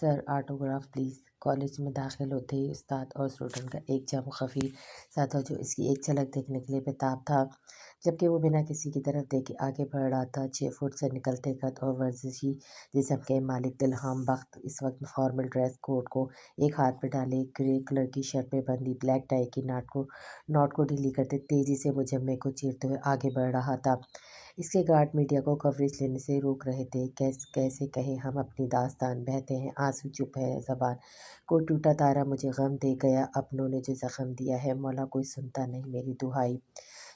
Sir autograph please. College में दाखिल होते ही उस्ताद और स्टूडेंट का एक जम खफी सा था जो इसकी एक झलक देखने के लिए बेताब था, जबकि वो बिना किसी की तरफ देखे आगे बढ़ रहा था। 6 फुट से निकलते कद और वर्जिशी जिस्म के मालिक दिल्हाम बख्त इस वक्त फॉर्मल ड्रेस कोट को एक हाथ में डाले, ग्रे कलर की शर्ट में बंदी ब्लैक टाई की नॉट को ढीली करते तेज़ी से मुजम्मे को चीरते हुए आगे बढ़ रहा था। इसके गार्ड मीडिया को कवरेज लेने से रोक रहे थे। कैसे कहें हम अपनी दास्तान, बहते हैं आंसू, चुप है ज़बान। कोई टूटा तारा मुझे गम दे गया, अपनों ने जो ज़ख्म दिया है मौला कोई सुनता नहीं मेरी दुहाई।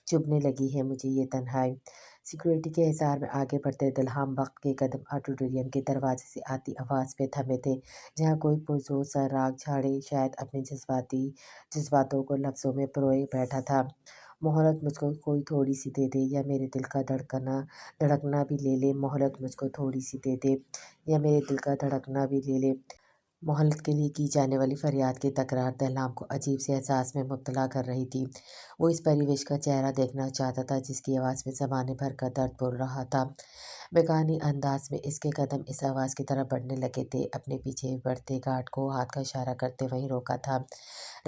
चुभने लगी है मुझे ये तन्हाई। सिक्योरिटी के हिसार में आगे बढ़ते दिल्हाम बख्त के कदम ऑडिटोरियम के दरवाजे से आती आवाज़ पे थमे थे, जहाँ कोई पुरजोर सा राग झाड़े शायद अपने जज्बातों को लफ्ज़ों में परोए बैठा था। मोहलत मुझको कोई थोड़ी सी दे दे, या मेरे दिल का धड़कना भी ले ले। मोहलत मुझको थोड़ी सी दे दे, या मेरे दिल का धड़कना भी ले ले। मोहलत के लिए की जाने वाली फरियाद की तकरार दिल्हाम को अजीब से एहसास में मुब्तला कर रही थी। वो इस परिवेश का चेहरा देखना चाहता था जिसकी आवाज़ में ज़माने भर का दर्द बोल रहा था। बेगानी अंदाज में इसके कदम इस आवाज़ की तरफ बढ़ने लगे थे। अपने पीछे बढ़ते गार्ड को हाथ का इशारा करते वहीं रोका था।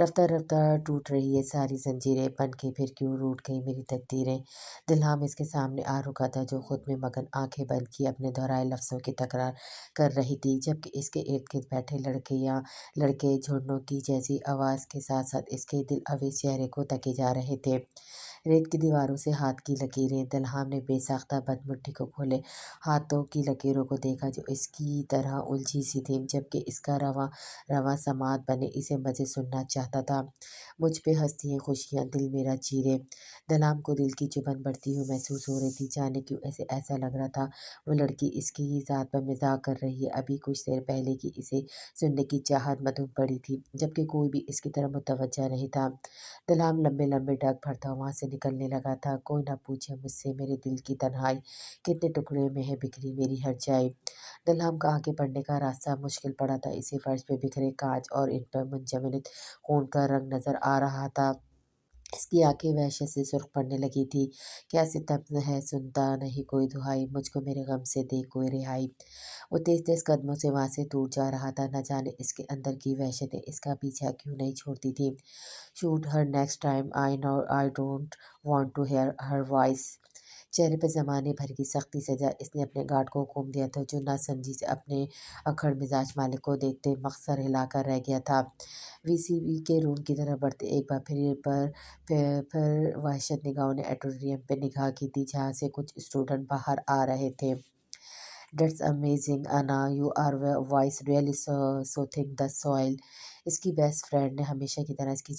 रफ्ता रफ्ता टूट रही है सारी जंजीरें, बन के फिर क्यों रूठ गई मेरी तकदीरें। दिल्हाम इसके सामने आ रुका था, जो खुद में मगन आंखें बंद किए अपने दोहराए लफ्ज़ों की तकरार कर रही थी, जबकि इसके इर्द गिर्द बैठे लड़के झुंडों की जैसी आवाज़ के साथ साथ इसके दिल अवेज चेहरे को तके जा रहे थे। रेत की दीवारों से हाथ की लकीरें। दिल्हाम ने बेसाख्ता बदमुट्ठी को खोले हाथों की लकीरों को देखा जो इसकी तरह उलझी सी थी, जबकि इसका रवां रवां समात बने इसे मज़े सुनना चाहता था। मुझ पे हंसती हैं खुशियाँ दिल मेरा चीरे। दिल्हाम को दिल की चुभन बढ़ती हुई महसूस हो रही थी, जाने क्यों ऐसा लग रहा था वो लड़की इसकी ही ज़ात पर मजाक कर रही है। अभी कुछ देर पहले की इसे सुनने की चाहत मधुम पड़ी थी, जबकि कोई भी इसकी तरफ मुतवज्जा नहीं था। दिल्हाम लंबे लंबे डग भरता वहाँ से निकलने लगा था। कोई ना पूछे मुझसे मेरे दिल की तन्हाई कितने टुकड़े में है बिखरी मेरी हर जाई। दिल्हाम का आगे बढ़ने का रास्ता मुश्किल पड़ा था। इसे फर्श पे बिखरे कांच और इन पर मुंजमद खून का रंग नजर आ रहा था। इसकी आंखें वहशत से सुर्ख पड़ने लगी थी। क्या सितम है, सुनता नहीं कोई दुहाई, मुझको मेरे गम से दे कोई रिहाई। वो तेज तेज कदमों से वहाँ से दूर जा रहा था। न जाने इसके अंदर की वहशतें इसका पीछा क्यों नहीं छोड़ती थी। Shoot her next time, I don't want to hear her voice. चेहरे पर ज़माने भर की सख्ती सजा इसने अपने गार्ड को हुक्म दिया था, जो नासमझी से अपने अखड़ मिजाज मालिक को देखते मकसर हिलाकर रह गया था। वीसीबी के रूम की तरफ बढ़ते एक बार फिर वहशत निगाहों ने ऑडिटोरियम पे निगाह की थी, जहाँ से कुछ स्टूडेंट बाहर आ रहे थे। That's amazing, Anna. You are voice really so thick the soil. इसकी बेस्ट फ्रेंड ने हमेशा की तरह इसकी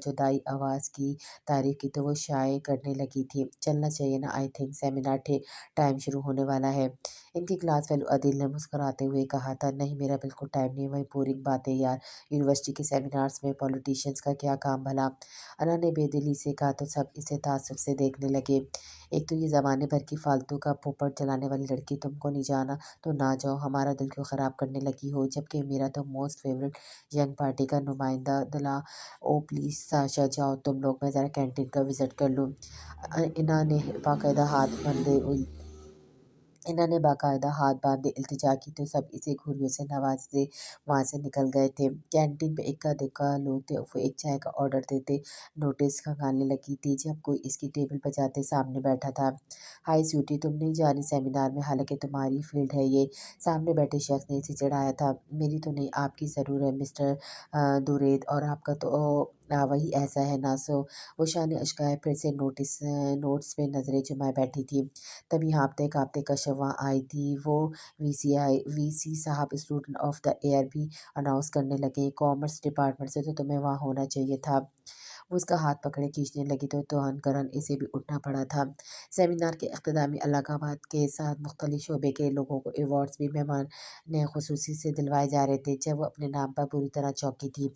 जुदाई आवाज़ की तारीफ की तो वो शाये करने लगी थी। चलना चाहिए ना, आई थिंक सेमिनार टाइम शुरू होने वाला है। इनकी क्लास फेलो अदिल ने मुस्कुराते हुए कहा था। नहीं, मेरा बिल्कुल टाइम नहीं, वही बोरिंग बातें यार। यूनिवर्सिटी के सेमिनार्स में पॉलिटिशियंस का क्या काम भला। अना ने बेदिली से कहा तो सब इसे तासुब से देखने लगे। एक तो ये ज़माने भर की फालतू का पोपट चलाने वाली लड़की, तुमको नहीं जाना तो ना जाओ, हमारा दिल क्यों ख़राब करने लगी हो। जबकि मेरा तो मोस्ट फेवरेट यंग पार्टी का नुमाइंदा दिला। ओ प्लीज़ साशा, जाओ तुम लोग, मैं ज़रा कैंटीन का विज़िट कर लूँ। इन्होंने बाकायदा हाथ बंधे इन्होंने बाकायदा हाथ बांधे इल्तिजा की तो सब इसे घुरियों से नवाजते वहाँ से निकल गए थे। कैंटीन पे इक्का दुक्का लोग थे। वो एक चाय का ऑर्डर देते नोटिस खंगालने लगी थी, जब कोई इसकी टेबल पर जाते सामने बैठा था। हाय स्वीटी, तुम नहीं जा रही सेमिनार में, हालांकि तुम्हारी फील्ड है ये। सामने बैठे शख्स ने इसे चढ़ाया था। मेरी तो नहीं, आपकी ज़रूर है मिस्टर दुरेद, और आपका तो वही ऐसा है ना। सो वो शान अश्काय फिर से नोट्स पे नज़रें जुमाए बैठी थी। तभी हाँफते काँपते कश्यप वहाँ आई थी। वो वीसी साहब स्टूडेंट ऑफ द ईयर भी अनाउंस करने लगे। कॉमर्स डिपार्टमेंट से तो तुम्हें वहाँ होना चाहिए था। वो उसका हाथ पकड़े खींचने लगी तो तोहन करन इसे भी उठना पड़ा था। सेमिनार के इख्तिताम में इलाहाबाद के साथ मुख्तलिफ शोबे के लोगों को अवार्ड्स भी मेहमान ने खुसूसी से दिलवाए जा रहे थे, जब वो अपने नाम पर पूरी तरह चौंकी थी।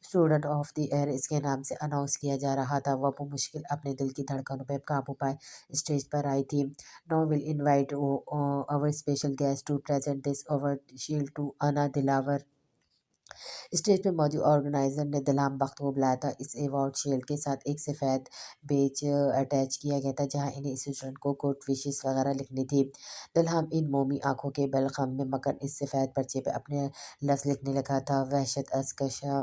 स्टूडेंट ऑफ द ईयर इसके नाम से अनाउंस किया जा रहा था। वह मुश्किल अपने दिल की धड़कनों पर काबू पाए स्टेज पर आई थी। Now we'll invite our special guest to present this award shield to Anna Dilawar. Stage پہ موجود آرگنائزر نے دلہام بخت کو بلایا تھا۔ اس ایوارڈ شیلڈ کے ساتھ ایک سفید بیج اٹیچ کیا گیا تھا جہاں انہیں اسٹوڈنٹ کو گڈ وشز وغیرہ لکھنی تھی۔ دلہام ان مومی آنکھوں کے بل خم میں مکن اس سفید پرچے پہ اپنے لفظ لکھنے لگا تھا: وحشت از کشا،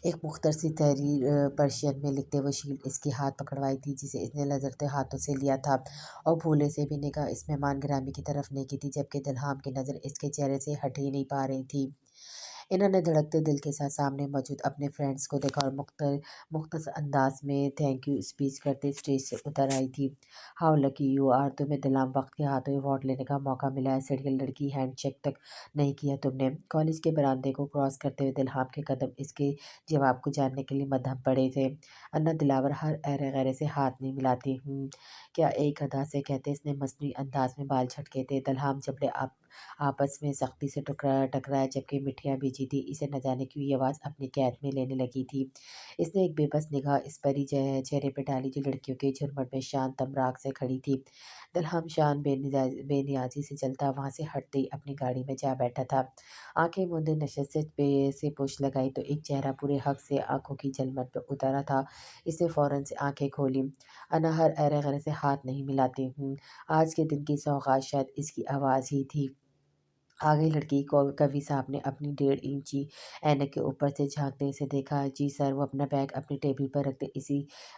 ایک مختصر سی تحریر پرشین میں لکھتے ہوئے شیلڈ اس کی ہاتھ پکڑوائی تھی جسے اس نے لرزتے ہاتھوں سے لیا تھا اور بھولے سے بھی نگاہ اس مہمان گرامی کی طرف نہیں کی تھی، جبکہ دلہام کی نظر اس کے چہرے سے ہٹ ہی نہیں پا رہی تھی۔ انہوں نے دھڑکتے دل کے ساتھ سامنے موجود اپنے فرینڈز کو دیکھا اور مختصر انداز میں تھینک یو اسپیچ کرتے اسٹیج سے اتر آئی تھی۔ ہاؤ لکی یو آر، تمہیں دلہام وقت کے ہاتھوں ایوارڈ لینے کا موقع ملا ہے، سڑیل لڑکی، ہینڈ شیک تک نہیں کیا تم نے۔ کالج کے برآمدے کو کراس کرتے ہوئے دلہام کے قدم اس کے جواب کو جاننے کے لیے مدھم پڑے تھے۔ انا دلاور ہر ایرے غیرے سے ہاتھ نہیں ملاتی، کیا ایک ادا سے کہتے اس نے مصنوعی انداز میں بال جھٹکے تھے۔ دلہام جبڑے آپس میں سختی سے ٹکرایا جبکہ مٹھیاں بیجی تھی، اسے نہ جانے کیوں یہ آواز اپنی قید میں لینے لگی تھی۔ اس نے ایک بے بس نگاہ اس پری چہرے پہ ڈالی جو لڑکیوں کے جھرمٹ میں شانت تمراغ سے کھڑی تھی۔ دلہام شان بے نیازی سے چلتا وہاں سے ہٹتے ہی اپنی گاڑی میں جا بیٹھا تھا۔ آنکھیں موندے نشست سے پوچھ لگائی تو ایک چہرہ پورے حق سے آنکھوں کی جلمٹ پہ اترا تھا۔ اس نے فوراً سے آنکھیں کھولی۔ انا ہر ایرے غیرے سے ہاتھ نہیں ملاتی، آج کے دن کی سوغات شاید اس کی آواز ہی تھی۔ آگے لڑکی کو کوی صاحب نے اپنی 1.5 انچی اینک کے اوپر سے جھانکتے اسے دیکھا۔ جی سر، وہ اپنا بیگ اپنی ٹیبل پر رکھتے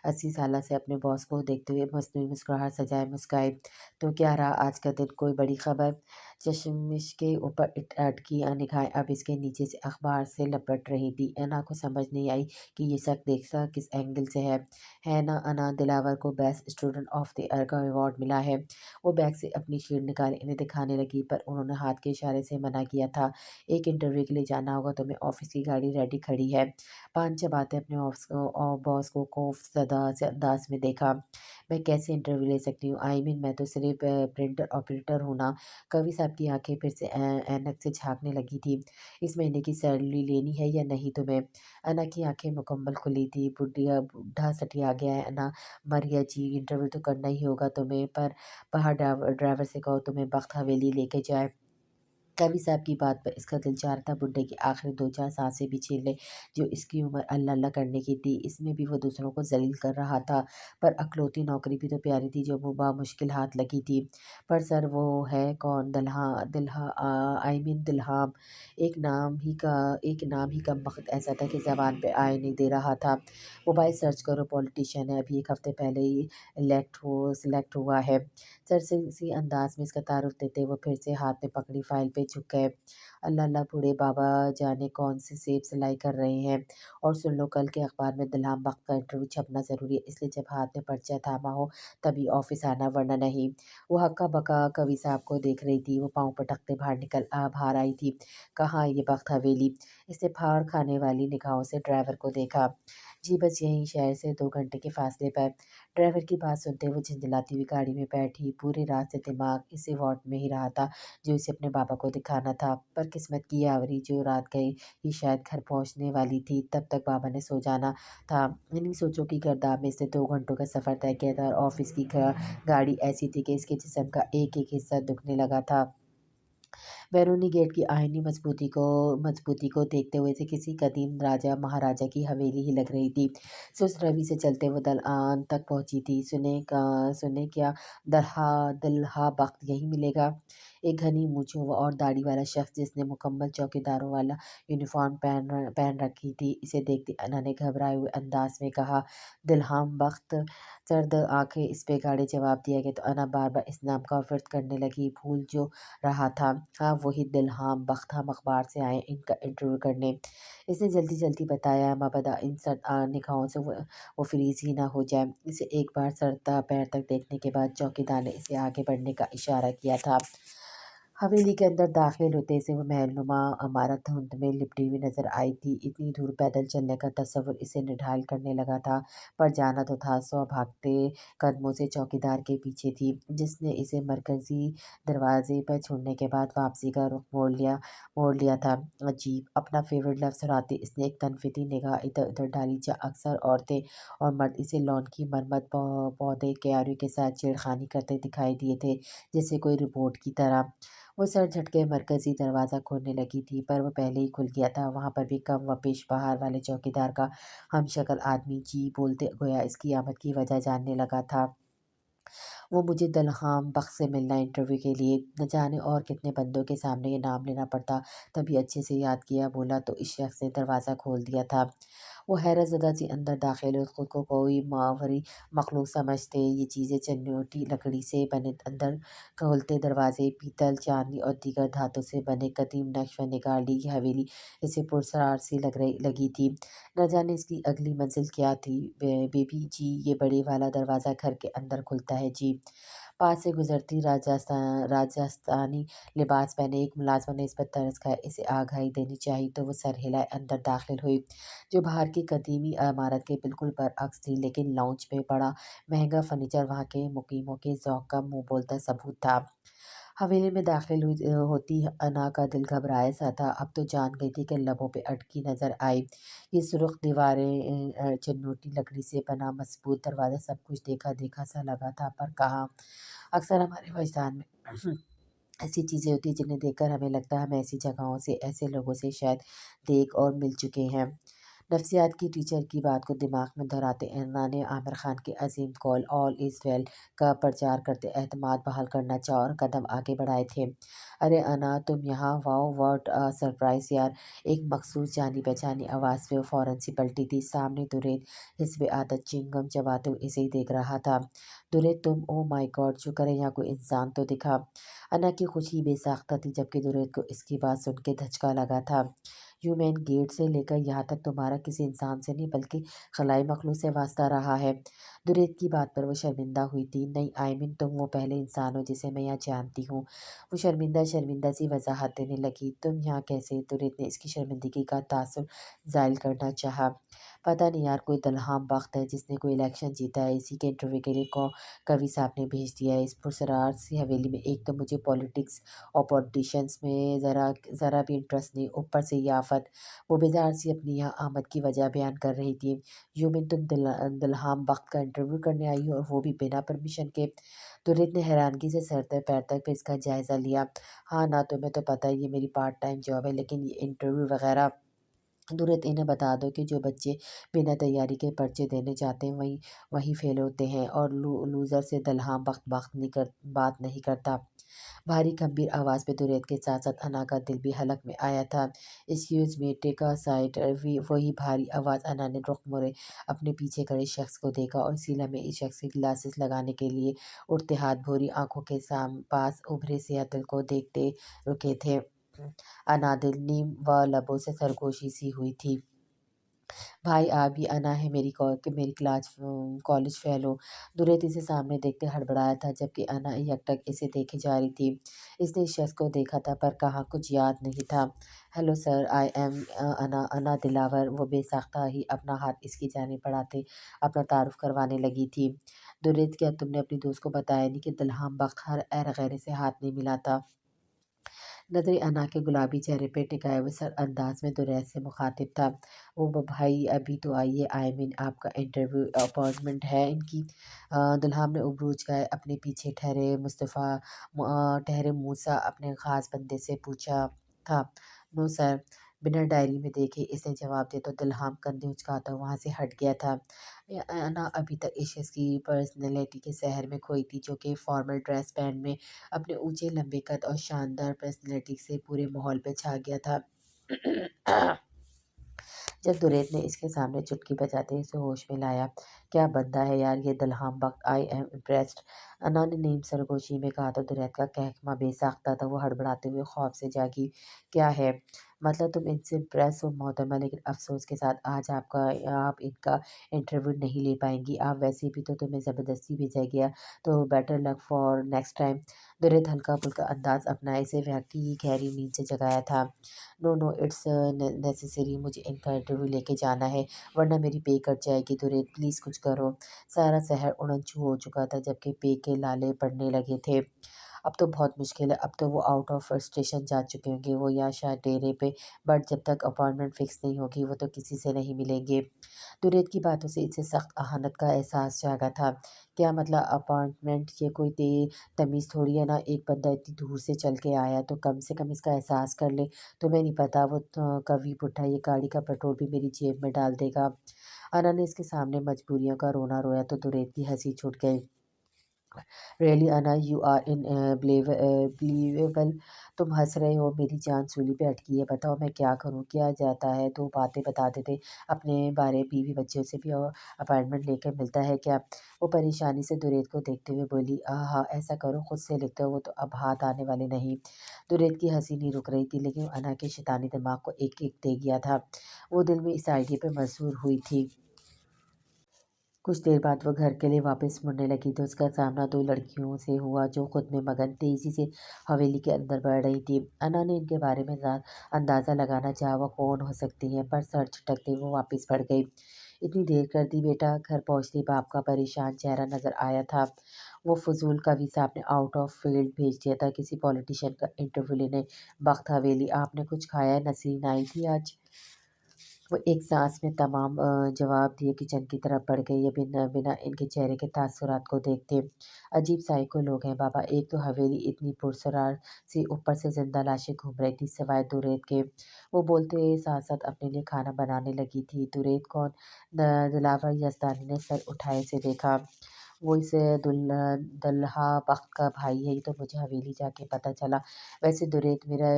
80 سالہ سے اپنے باس کو دیکھتے ہوئے مصنوعی مسکراہٹ سجائے مسکائے۔ تو کیا رہا آج کا دن، کوئی بڑی خبر؟ چشمش کے اوپر اٹکی نگاہیں اب اس کے نیچے سے اخبار سے لپٹ رہی تھی۔ انا کو سمجھ نہیں آئی کہ یہ سب دیکھتا کس اینگل سے ہے نا انا دلاور کو best student of the year کا ایوارڈ ملا ہے۔ وہ بیگ سے اپنی شیلڈ نکالے انہیں دکھانے لگی پر انہوں نے ہاتھ کے اشارے سے منع کیا تھا۔ ایک انٹرویو کے لیے جانا ہوگا تمہیں، آفس کی گاڑی ریڈی کھڑی ہے۔ پان چباتے اپنے باس کو خوف زدہ سے انداز میں دیکھا۔ میں کیسے انٹرویو لے سکتی ہوں؟ میں تو صرف پرنٹر آپریٹر ہوں نا۔ کوی صاحب کی آنکھیں پھر سے اینک سے جھانکنے لگی تھی۔ اس مہینے کی سیلری لینی ہے یا نہیں تمہیں؟ انا کی آنکھیں مکمل کھلی تھی۔ بڈھا سٹیا گیا ہے انا، مریا جی، انٹرویو تو کرنا ہی ہوگا تمہیں، پر باہر ڈرائیور سے کہو تمہیں بخت حویلی لے کے جائے۔ کوی صاحب کی بات پر اس کا دل چاہ رہا تھا بڈھے کی آخری 2-4 سانسیں بھی چھین لے جو اس کی عمر اللہ اللہ کرنے کی تھی۔ اس میں بھی وہ دوسروں کو ذلیل کر رہا تھا، پر اکلوتی نوکری بھی تو پیاری تھی جو بامشکل ہاتھ لگی تھی۔ پر سر وہ ہے کون؟ دلہام ایک نام ہی کمبخت ایسا تھا کہ زبان پہ آئے نہیں دے رہا تھا۔ موبائل سرچ کرو، پولیٹیشین ہے، ابھی 1 ہفتے پہلے ہی سلیکٹ ہوا ہے۔ سرسری انداز میں اس کا تعارف دیتے وہ پھر سے ہاتھ میں پکڑی فائل پہ جھک گئے۔ اللہ اللہ، بوڑھے بابا جانے کون سے سیب سلائی کر رہے ہیں۔ اور سن لو، کل کے اخبار میں دلہام بخت کا انٹرویو چھپنا ضروری ہے، اس لیے جب ہاتھ میں پرچہ تھاما ہو تبھی آفس آنا ورنہ نہیں۔ وہ ہکا بکا کوی صاحب کو دیکھ رہی تھی۔ وہ پاؤں پٹکتے باہر آئی تھی۔ کہاں یہ بخت حویلی؟ اس نے پھاڑ کھانے والی نگاہوں سے ڈرائیور کو دیکھا۔ جی بس یہیں، شہر سے 2 گھنٹے کے فاصلے پر۔ ڈرائیور کی بات سنتے وہ جھنجھلاتی ہوئی گاڑی میں بیٹھی۔ پوری رات سے دماغ اس ایوارڈ میں ہی رہا تھا جو اسے اپنے بابا کو دکھانا تھا، پر قسمت کی آوری جو رات گئے ہی شاید گھر پہنچنے والی تھی تب تک بابا نے سو جانا تھا۔ انہی سوچوں کی گرداب میں اس نے 2 گھنٹوں کا سفر طے کیا تھا اور آفس کی گاڑی ایسی تھی کہ اس کے جسم کا ایک ایک حصہ دکھنے لگا تھا۔ بیرونی گیٹ کی آئینی مضبوطی کو دیکھتے ہوئے اسے کسی قدیم راجہ مہاراجہ کی حویلی ہی لگ رہی تھی۔ سست روی سے چلتے وہ دلان تک پہنچی تھی۔ سنے کیا دلہا بخت یہیں ملے گا؟ ایک گھنی مونچھوں اور داڑھی والا شخص جس نے مکمل چوکیداروں والا یونیفارم پہن رکھی تھی، اسے دیکھتے انا نے گھبرائے ہوئے انداز میں کہا، دلہام بخت؟ سرد آنکھیں اس پہ گاڑے جواب دیا گیا تو انا بار بار اس نام کا ورد کرنے لگی۔ بھول جو رہا تھا، ہاں وہی دلہام بخت، ہم اخبار سے آئے ان کا انٹرویو کرنے۔ اس نے جلدی جلدی بتایا، مبادا ان سرد نگاہوں سے وہ فریز ہی نہ ہو جائے۔ اسے ایک بار سر تا پیر تک دیکھنے کے بعد چوکیدار نے اسے آگے بڑھنے کا اشارہ کیا تھا۔ حویلی کے اندر داخل ہوتے سے وہ محل نما عمارت دھند میں لپٹی ہوئی نظر آئی تھی۔ اتنی دور پیدل چلنے کا تصور اسے نڈھال کرنے لگا تھا، پر جانا تو تھا۔ 100 بھاگتے قدموں سے چوکیدار کے پیچھے تھی جس نے اسے مرکزی دروازے پر چھوڑنے کے بعد واپسی کا رخ موڑ لیا تھا۔ عجیب، اپنا فیورٹ لفظ ہراتے اس نے ایک تنفیتی نگاہ ادھر ادھر ڈالی جہاں اکثر عورتیں اور مرد اسے لان کی مرمت پودے کیاریوں کے ساتھ چھیڑ خانی کرتے دکھائی دیے تھے، جیسے کوئی روبوٹ کی طرح۔ वो सर झटके मरकज़ी दरवाज़ा खोलने लगी थी, पर वो पहले ही खुल गया था। वहाँ पर भी कम व पेश बहार वाले चौकीदार का हमशक्ल आदमी जी बोलते गोया इसकी आमद की वजह जानने लगा था। वो मुझे दलहाम बख्श से मिलना इंटरव्यू के लिए, न जाने और कितने बंदों के सामने ये नाम लेना पड़ता। तभी अच्छे से याद किया, बोला तो इस शख्स ने दरवाज़ा खोल दिया था। वो हैरत ज़दा सी अंदर दाखिल हुई, खुद को कोई मावरी मखलूक समझते। ये चीज़ें चन्योटी लकड़ी से बने, अंदर खोलते दरवाजे पीतल, चांदी और दीगर धातु से बने कदीम नक्श व निगार ली की हवेली इसे पुरस्रार सी लगी थी। न जाने इसकी अगली मंजिल क्या थी। बेबी जी, ये बड़े वाला दरवाज़ा घर के अंदर खुलता है जी। पास से गुजरती राजस्थानी लिबास पहने एक मुलाज़िम ने इस पर तरस खाया, इसे आगाही देनी चाहिए तो वो सर हिलाए अंदर दाखिल हुई, जो बाहर की कदीमी इमारत के बिल्कुल बरअक्स थी, लेकिन लाउंज में बड़ा महंगा फर्नीचर वहाँ के मुकीमों के ज़ौक़ का मुँह बोलता सबूत था। हवेली में दाखिल होती अना का दिल घबराया सा था। अब तो जान गई थी कि लबों पे अटकी नज़र आई। ये सुर्ख दीवारें, चुन्नोटी लकड़ी से बना मजबूत दरवाज़ा सब कुछ देखा देखा सा लगा था, पर कहाँ। अक्सर हमारे वजदान में ऐसी चीज़ें होती हैं जिन्हें देखकर हमें लगता है हम ऐसी जगहों से, ऐसे लोगों से शायद देख और मिल चुके हैं। नफ्सियात की टीचर की बात को दिमाग में दोहराते अन्ना ने आमिर खान के अजीम कॉल ऑल इज़ वेल का प्रचार करते एतमाद बहाल करना चाहा और कदम आगे बढ़ाए थे। अरे अन्ना, तुम यहाँ, वाओ व्हाट अ सरप्राइज़ यार। एक मखसूस जानी पहचानी आवाज़ पे वो फ़ौरन सी पलटी थी। सामने दुरेद हिस्ब आदत चिंगम चबाते हुए इसे ही देख रहा था। दुरेद, तुम, ओ माय गॉड, शुक्र है यहाँ कोई इंसान तो दिखा। अन्ना की खुशी बेसाख्ता थी, जबकि दुरेद को इसकी बात सुन के धचका लगा था। यू मैन, गेट से लेकर यहाँ तक तुम्हारा किसी इंसान से नहीं बल्कि खलाई मखलूक से वास्ता रहा है। दुरेद की बात पर वो शर्मिंदा हुई थी। नहीं, आई मीन तुम वो पहले इंसान हो जिसे मैं यहाँ जानती हूँ। वो शर्मिंदा शर्मिंदा सी वजाहत देने लगी। तुम यहाँ कैसे? दुरेद ने इसकी शर्मिंदगी का तासुर जाहिर करना चाहा। पता नहीं यार, कोई दलहाम बख्त है जिसने कोई इलेक्शन जीता है, इसी के इंटरव्यू के लिए कवि साहब ने भेज दिया है इस पुरसरार सी हवेली में। एक तो मुझे पॉलिटिक्स और पॉलिटिशियंस में ज़रा भी इंटरेस्ट नहीं, ऊपर से ये आफत। वो बेजार सी अपनी यहाँ आमद की वजह बयान कर रही थी। यूमिन, तुम दलहाम बख्त का इंटरव्यू करने आई हो और वो भी बिना परमिशन के? तुरित ने हैरानगी से सर से पैर तक पे इसका जायज़ा लिया। हाँ ना, तुम्हें तो पता है ये मेरी पार्ट टाइम जॉब है, लेकिन ये इंटरव्यू वगैरह तुरंत इन्हें बता दो कि जो बच्चे बिना तैयारी के पर्चे देने जाते हैं वही वही फेल होते हैं, और लूज़र से दलहाम बात नहीं करता। भारी गंभीर आवाज़ में दुरैत के साथ साथ अना का दिल भी हलक में आया था। Excuse me, take a side. वही भारी आवाज़। अना ने रुख मोड़े अपने पीछे खड़े शख्स को देखा और इसी लम्हे इस शख्स के ग्लासेस लगाने के लिए उठते हाथ भौरी आंखों के पास उभरे से दिल को देखते रुके थे। अनादिल नीम व लबों से सरगोशी सी हुई थी। भाई आप ही? अना है, मेरी क्लास कॉलेज फेलो। दुरैत इसे सामने देखते हड़बड़ाया था, जबकि अना एकटक इसे देखे जा रही थी। इसने इस शख्स को देखा था, पर कहाँ कुछ याद नहीं था। हेलो सर, आई एम अना दिलावर। वो बेसाख्ता ही अपना हाथ इसकी जानिब बढ़ाते अपना तारुफ करवाने लगी थी। दुरैत, क्या तुमने अपनी दोस्त को बताया नहीं कि दलहाम बख्त हर एर गैरे से हाथ नहीं मिलाता? नज़रें अना के गुलाबी चेहरे पे टिकाए हुए सर अंदाज में दुरैत से मुखातिब था। वो भाई अभी तो आइए, आई मीन आपका इंटरव्यू अपॉइंटमेंट है इनकी। दुल्हाम ने उबरूज का अपने पीछे ठहरे मूसा अपने ख़ास बंदे से पूछा था। No sir. बिना डायरी में देखे इसने जवाब दिया तो दुल्हाम कंधे उचकाता वहाँ से हट गया था। अना अभी तक इस शख्स की पर्सनैलिटी के सहर में खोई थी, जो कि फॉर्मल ड्रेस पहन में अपने ऊंचे लंबे कद और शानदार पर्सनैलिटी से पूरे माहौल पे छा गया था। जब दुरैत ने इसके सामने चुटकी बजाते इसे होश में लाया। क्या बंदा है यार ये दलहाम बख्त, आई एम इम्प्रेस्ड। अना ने नीम सरगोशी में कहा तो दुरैत का कहकमा बेसाख्ता था। वो हड़बड़ाते हुए खौफ से जागी। क्या है? मतलब तुम इनसे इम्प्रेस हो मोहतरमा, लेकिन अफसोस के साथ आज आप इनका इंटरव्यू नहीं ले पाएंगी। आप वैसे भी तो तुम्हें ज़बरदस्ती भेजा गया, तो better luck for next time. दुरैत हल्का फुल्का अंदाज अपनाए से व्यक्ति की गहरी नींद से जगाया था। नो नो, इट्स नेसेसरी, मुझे इनका इंटरव्यू लेके जाना है वरना मेरी पे कट जाएगी। दुरैत प्लीज़ कुछ करो। सारा शहर उड़न छू हो चुका था, जबकि पे के लाले पड़ने लगे थे। اب تو بہت مشکل ہے، اب تو وہ آؤٹ آف اسٹیشن جا چکے ہوں گے وہ، یا شاید ڈیرے پہ، بٹ جب تک اپائنٹمنٹ فکس نہیں ہوگی وہ تو کسی سے نہیں ملیں گے۔ درید کی باتوں سے اسے سخت اہانت کا احساس جاگا تھا۔ کیا مطلب اپائنٹمنٹ، یہ کوئی تمیز تھوڑی ہے نا، ایک بندہ اتنی دور سے چل کے آیا تو کم سے کم اس کا احساس کر لے۔ تمہیں نہیں پتا وہ کبھی بڈھا یہ گاڑی کا پیٹرول بھی میری جیب میں ڈال دے گا۔ انا نے اس کے سامنے مجبوریوں کا رونا رویا تو درید کی ہنسی چھوٹ گئی۔ ریئلی انا، یو آر ان بلیویبل، تم ہنس رہے ہو؟ میری جان سولی پہ اٹکی ہے، بتاؤ میں کیا کروں؟ کیا جاتا ہے تو باتیں بتاتے تھے اپنے بارے، بیوی بچوں سے بھی اپائنٹمنٹ لے کے ملتا ہے کیا؟ وہ پریشانی سے درید کو دیکھتے ہوئے بولی، ہاں ایسا کرو، خود سے لکھتے ہو، وہ تو اب ہاتھ آنے والے نہیں۔ درید کی ہنسی نہیں رک رہی تھی، لیکن انا کے شیطانی دماغ کو ایک ایک دے گیا تھا۔ وہ دل میں اس آئیڈیا پہ مجبور ہوئی تھی۔ کچھ دیر بعد وہ گھر کے لیے واپس مڑنے لگی تو اس کا سامنا دو لڑکیوں سے ہوا جو خود میں مگن تیزی سے حویلی کے اندر بڑھ رہی تھی۔ انا نے ان کے بارے میں اندازہ لگانا چاہا وہ کون ہو سکتی ہیں، پر سر جھٹکتے وہ واپس پڑ گئی۔ اتنی دیر کر دی بیٹا؟ گھر پہنچتے باپ کا پریشان چہرہ نظر آیا تھا۔ وہ فضول قوی صاحب نے آؤٹ آف فیلڈ بھیج دیا تھا کسی پولیٹیشین کا انٹرویو لینے۔ بخت حویلی، آپ نے کچھ کھایا ہے؟ نسرین آئی تھی آج؟ وہ ایک سانس میں تمام جواب دیے کچن کی طرف بڑھ گئی، یہ بنا ان کے چہرے کے تاثرات کو دیکھتے۔ عجیب سائیکو لوگ ہیں بابا، ایک تو حویلی اتنی پرسرار سی، اوپر سے زندہ لاشیں گھوم رہی تھی سوائے درید کے۔ وہ بولتے ساتھ ساتھ اپنے لیے کھانا بنانے لگی تھی۔ درید کون؟ دلاور یزدانی نے سر اٹھائے سے دیکھا۔ وہ اس دلہا بخت کا بھائی ہے، یہ تو مجھے حویلی جا کے پتہ چلا۔ ویسے درید میرا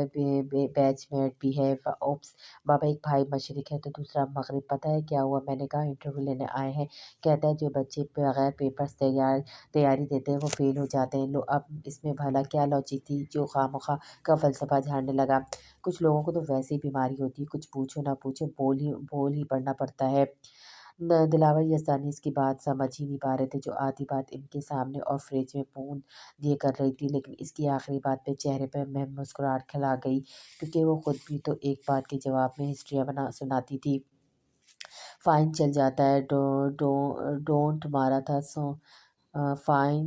بیچ میٹ بھی ہے۔ اوپس بابا، ایک بھائی مشرق ہے تو دوسرا مغرب، پتہ ہے کیا ہوا؟ میں نے کہا انٹرویو لینے آئے ہیں، کہتا ہے جو بچے بغیر پیپرز تیاری دیتے ہیں وہ فیل ہو جاتے ہیں۔ لو اب اس میں بھلا کیا لاجک تھی؟ جو خواہ کا فلسفہ جھاڑنے لگا۔ کچھ لوگوں کو تو ویسے ہی بیماری ہوتی ہے، کچھ پوچھو نہ پوچھو بول ہی پڑنا پڑتا ہے۔ دلاور یزدانی اس کی بات سمجھ ہی نہیں پا رہے تھے، جو آدھی بات ان کے سامنے اور فریج میں پون دیے کر رہی تھی، لیکن اس کی آخری بات پہ چہرے پہ مسکراہٹ کھلا گئی، کیونکہ وہ خود بھی تو ایک بات کے جواب میں ہسٹریاں سناتی تھی۔ فائن چل جاتا ہے، ڈونٹ مارا تھا فائن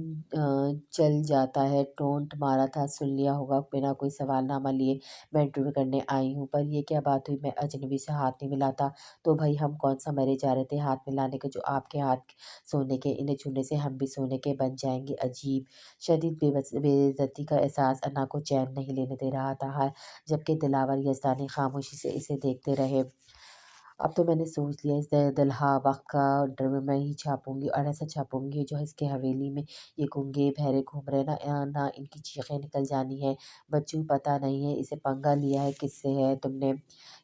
چل جاتا ہے، ڈونٹ مارا تھا، سن لیا ہوگا، بنا کوئی سوال نامہ لیے میں انٹرویو کرنے آئی ہوں۔ پر یہ کیا بات ہوئی؟ میں اجنبی سے ہاتھ نہیں ملاتا تو بھائی ہم کون سا مرے جا رہے تھے ہاتھ ملانے کے؟ جو آپ کے ہاتھ سونے کے، انہیں چھونے سے ہم بھی سونے کے بن جائیں گے؟ عجیب شدید بے عزتی کا احساس انا کو چین نہیں لینے دے رہا تھا، جبکہ دلاور یزدانی خاموشی سے اسے دیکھتے رہے۔ اب تو میں نے سوچ لیا اس دلہا بخت کا انٹرویو میں ہی چھاپوں گی، اور ایسا چھاپوں گی جو اس کے حویلی میں یہ گنگے بہرے گھوم رہے نہ ان کی چیخیں نکل جانی ہے۔ بچوں پتہ نہیں ہے اسے پنگا لیا ہے کس سے ہے تم نے؟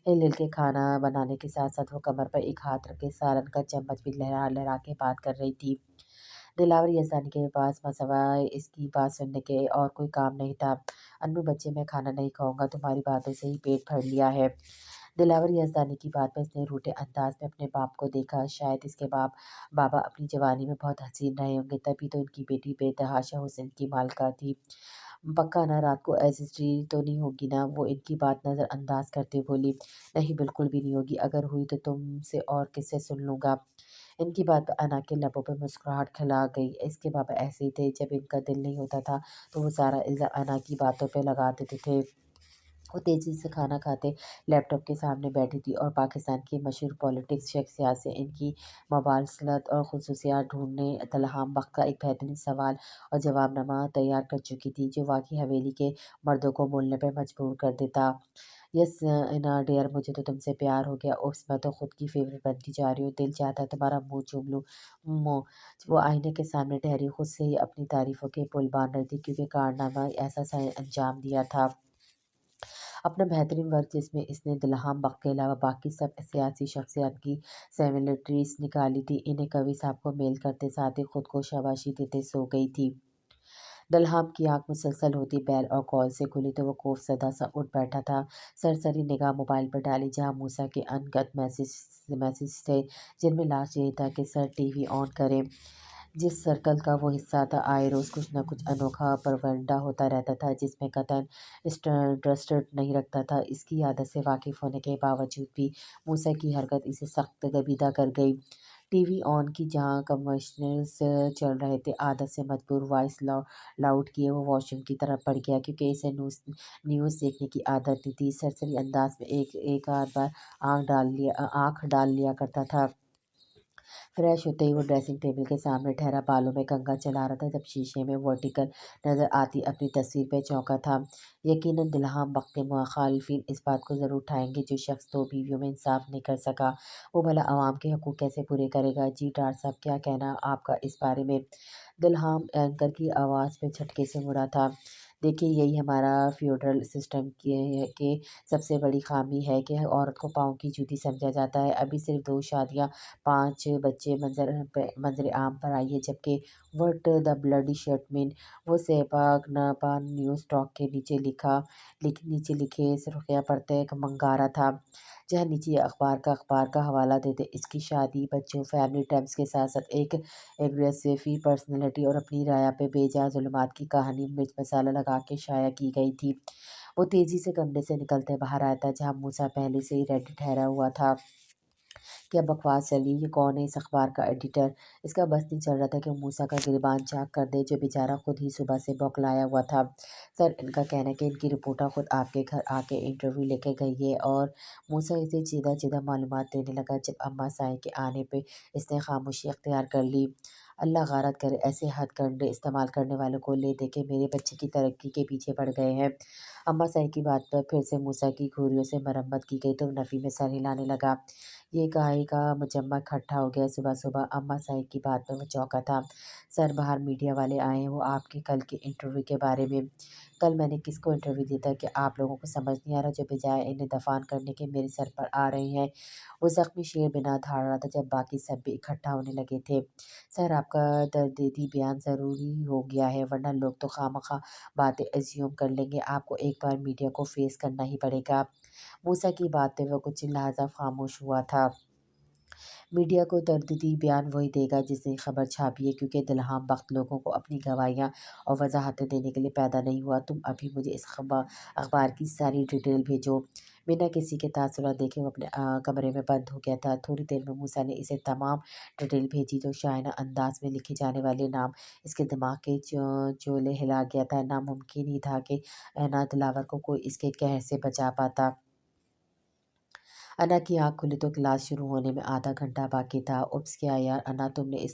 ہل ہل کے کھانا بنانے کے ساتھ ساتھ وہ کمر پر ایک ہاتھ رکھ کے سالن کا چمچ بھی لہرا لہرا کے بات کر رہی تھی۔ دلاور یزدانی کے پاس سوائے اس کی بات سننے کے اور کوئی کام نہیں تھا۔ انو بچے، میں کھانا نہیں کھاؤں گا، تمہاری باتوں سے ہی پیٹ بھر لیا ہے۔ دلاور یزدانی کی بات پر اس نے روٹے انداز میں اپنے باپ کو دیکھا۔ شاید اس کے بابا اپنی جوانی میں بہت حسین رہے ہوں گے، تبھی تو ان کی بیٹی بے تحاشا حسن کی مالکہ تھی۔ پکا نا رات کو ایسٹری تو نہیں ہوگی نا؟ وہ ان کی بات نظر انداز کرتے بولی، نہیں بالکل بھی نہیں ہوگی، اگر ہوئی تو تم سے اور کس سے سن لوں گا؟ ان کی بات پر انا کے لبوں پہ مسکراہٹ کھلا گئی۔ اس کے بابا ایسے ہی تھے، جب ان کا دل نہیں ہوتا تھا تو وہ سارا الزام انا کی باتوں پہ لگا دیتے تھے۔ وہ تیزی سے کھانا کھاتے لیپ ٹاپ کے سامنے بیٹھی تھی اور پاکستان کی مشہور پولیٹکس شخصیات سے ان کی مواصلات اور خصوصیات ڈھونڈنے دلہا بخت کا ایک بہترین سوال اور جواب نامہ تیار کر چکی تھی، جو واقعی حویلی کے مردوں کو بولنے پہ مجبور کر دیتا۔ یس انا ڈیئر، مجھے تو تم سے پیار ہو گیا۔ اوپس میں تو خود کی فیوریٹ بنتی جا رہی ہوں، دل چاہتا ہے تمہارا منہ چوم لوں۔ وہ آئینے کے سامنے ٹھہری خود سے ہی اپنی تعریفوں کے پل باندھ رہی تھی، کیونکہ کارنامہ ایسا انجام دیا تھا اپنا بہترین ورک، جس میں اس نے دلہا بخت کے علاوہ باقی سب سیاسی شخصیات کی سیملیرٹیز نکالی تھی، انہیں قوی صاحب کو میل کرتے ساتھ ہی خود کو شاباشی دیتے سو گئی تھی۔ دلہا کی آنکھ مسلسل ہوتی بیل اور کال سے کھلی تو وہ خوف زدہ سا اٹھ بیٹھا تھا، سرسری نگاہ موبائل پر ڈالی جہاں موسیٰ کے ان گت میسیج تھے، جن میں لاسٹ یہی تھا کہ سر ٹی وی آن کریں۔ جس سرکل کا وہ حصہ تھا، آئے روز کچھ نہ کچھ انوکھا پروگنڈا ہوتا رہتا تھا، جس میں قطعاً انٹرسٹ نہیں رکھتا تھا۔ اس کی عادت سے واقف ہونے کے باوجود بھی موسیٰ کی حرکت اسے سخت گبیدہ کر گئی۔ ٹی وی آن کی جہاں کمرشلز چل رہے تھے، عادت سے مجبور وائس لاؤڈ کیے وہ واش روم کی طرف بڑھ گیا، کیونکہ اسے نیوز دیکھنے کی عادت نہیں تھی۔ سرسری انداز میں ایک آدھ بار آنکھ ڈال لیا کرتا تھا۔ فریش ہوتے ہی وہ ڈریسنگ ٹیبل کے سامنے ٹھہرا، بالوں میں کنگھا چلا رہا تھا، جب شیشے میں ورٹیکل نظر آتی اپنی تصویر پہ چونکا تھا۔ یقیناً دلہام بخت کے مخالفین اس بات کو ضرور اٹھائیں گے، جو شخص 2 بیویوں میں انصاف نہیں کر سکا وہ بھلا عوام کے حقوق کیسے پورے کرے گا؟ جی ڈار صاحب، کیا کہنا آپ کا اس بارے میں؟ دلہام اینکر کی آواز پہ جھٹکے سے مڑا تھا۔ دیکھیے، یہی ہمارا فیوڈل سسٹم کے سب سے بڑی خامی ہے کہ عورت کو پاؤں کی جوتی سمجھا جاتا ہے۔ ابھی صرف 2 شادیاں، 5 بچے منظر عام پر آئی ہے، جبکہ وٹ دا بلڈی شٹ مین، وہ سہپاک ناپا نیوز ٹاک کے نیچے لکھے سرخیاں پڑھتے ایک منگارا تھا، جہاں نیچے اخبار کا حوالہ دیتے اس کی شادی، بچوں، فیملی ٹرمز کے ساتھ ساتھ ایک ایگریسیو پرسنالٹی اور اپنی رعایا پہ بے جا ظلمات کی کہانی مرچ مسالہ لگا کے شائع کی گئی تھی۔ وہ تیزی سے کمرے سے نکلتے باہر آیا تھا، جہاں موسیٰ پہلے سے ہی ریڈی ٹھہرا ہوا تھا۔ کیا بکواس چل رہی ہے؟ یہ کون ہے اس اخبار کا ایڈیٹر؟ اس کا بس نہیں چل رہا تھا کہ وہ موسیٰ کا گریبان چاک کر دے، جو بیچارہ خود ہی صبح سے بوکلایا ہوا تھا۔ سر، ان کا کہنا ہے کہ ان کی رپورٹر خود آپ کے گھر آ کے انٹرویو لے کے گئی ہے، اور موسیٰ اسے چیدہ معلومات دینے لگا۔ جب اماں سائیں کے آنے پہ اس نے خاموشی اختیار کر لی۔ اللہ غارت کرے ایسے ہتھ کنڈے استعمال کرنے والوں کو، لے دے کے میرے بچے کی ترقی کے پیچھے پڑ گئے ہیں۔ اماں سائیں کی بات پر پھر سے موسیٰ کی گھوریوں سے مرمت کی گئی تو نفی میں سر ہلانے لگا۔ یہ کاہے کا مجمع اکٹھا ہو گیا صبح صبح؟ اماں سائیں کی بات پر وہ چونکا تھا۔ سر، باہر میڈیا والے آئے ہیں، وہ آپ کے کل کے انٹرویو کے بارے میں۔ کل میں نے کس کو انٹرویو دیا تھا کہ آپ لوگوں کو سمجھ نہیں آ رہا؟ جو بجائے انہیں دفان کرنے کے میرے سر پر آ رہے ہیں۔ وہ زخمی شیر بنا دھاڑ رہا تھا، جب باقی سب بھی اکٹھا ہونے لگے تھے۔ سر، آپ کا تردیدی بیان ضروری ہو گیا ہے، ورنہ لوگ تو خواہ باتیں ایزیوم کر لیں گے۔ آپ کو ایک بار میڈیا کو فیس کرنا ہی پڑے گا۔ موسیٰ کی بات پہ وہ کچھ لحظہ خاموش ہوا تھا۔ میڈیا کو تردیدی بیان وہی دے گا جس نے خبر چھاپی ہے، کیونکہ دلہام بخت لوگوں کو اپنی گواہیاں اور وضاحتیں دینے کے لیے پیدا نہیں ہوا۔ تم ابھی مجھے اس اخبار کی ساری ڈیٹیل بھیجو۔ بنا کسی کے تاثرات دیکھے وہ اپنے کمرے میں بند ہو گیا تھا۔ تھوڑی دیر میں موسیٰ نے اسے تمام ڈیٹیل بھیجی تو شائنہ انداز میں لکھے جانے والے نام اس کے دماغ کے چولے ہلا گیا تھا۔ ناممکن ہی تھا کہ انا دلاور کو کوئی اس کے قہر سے بچا پاتا۔ انا کی آنکھ کھلی تو کلاس شروع ہونے میں آدھا گھنٹہ باقی تھا۔ اوپس، کیا یار انا، تم نے اس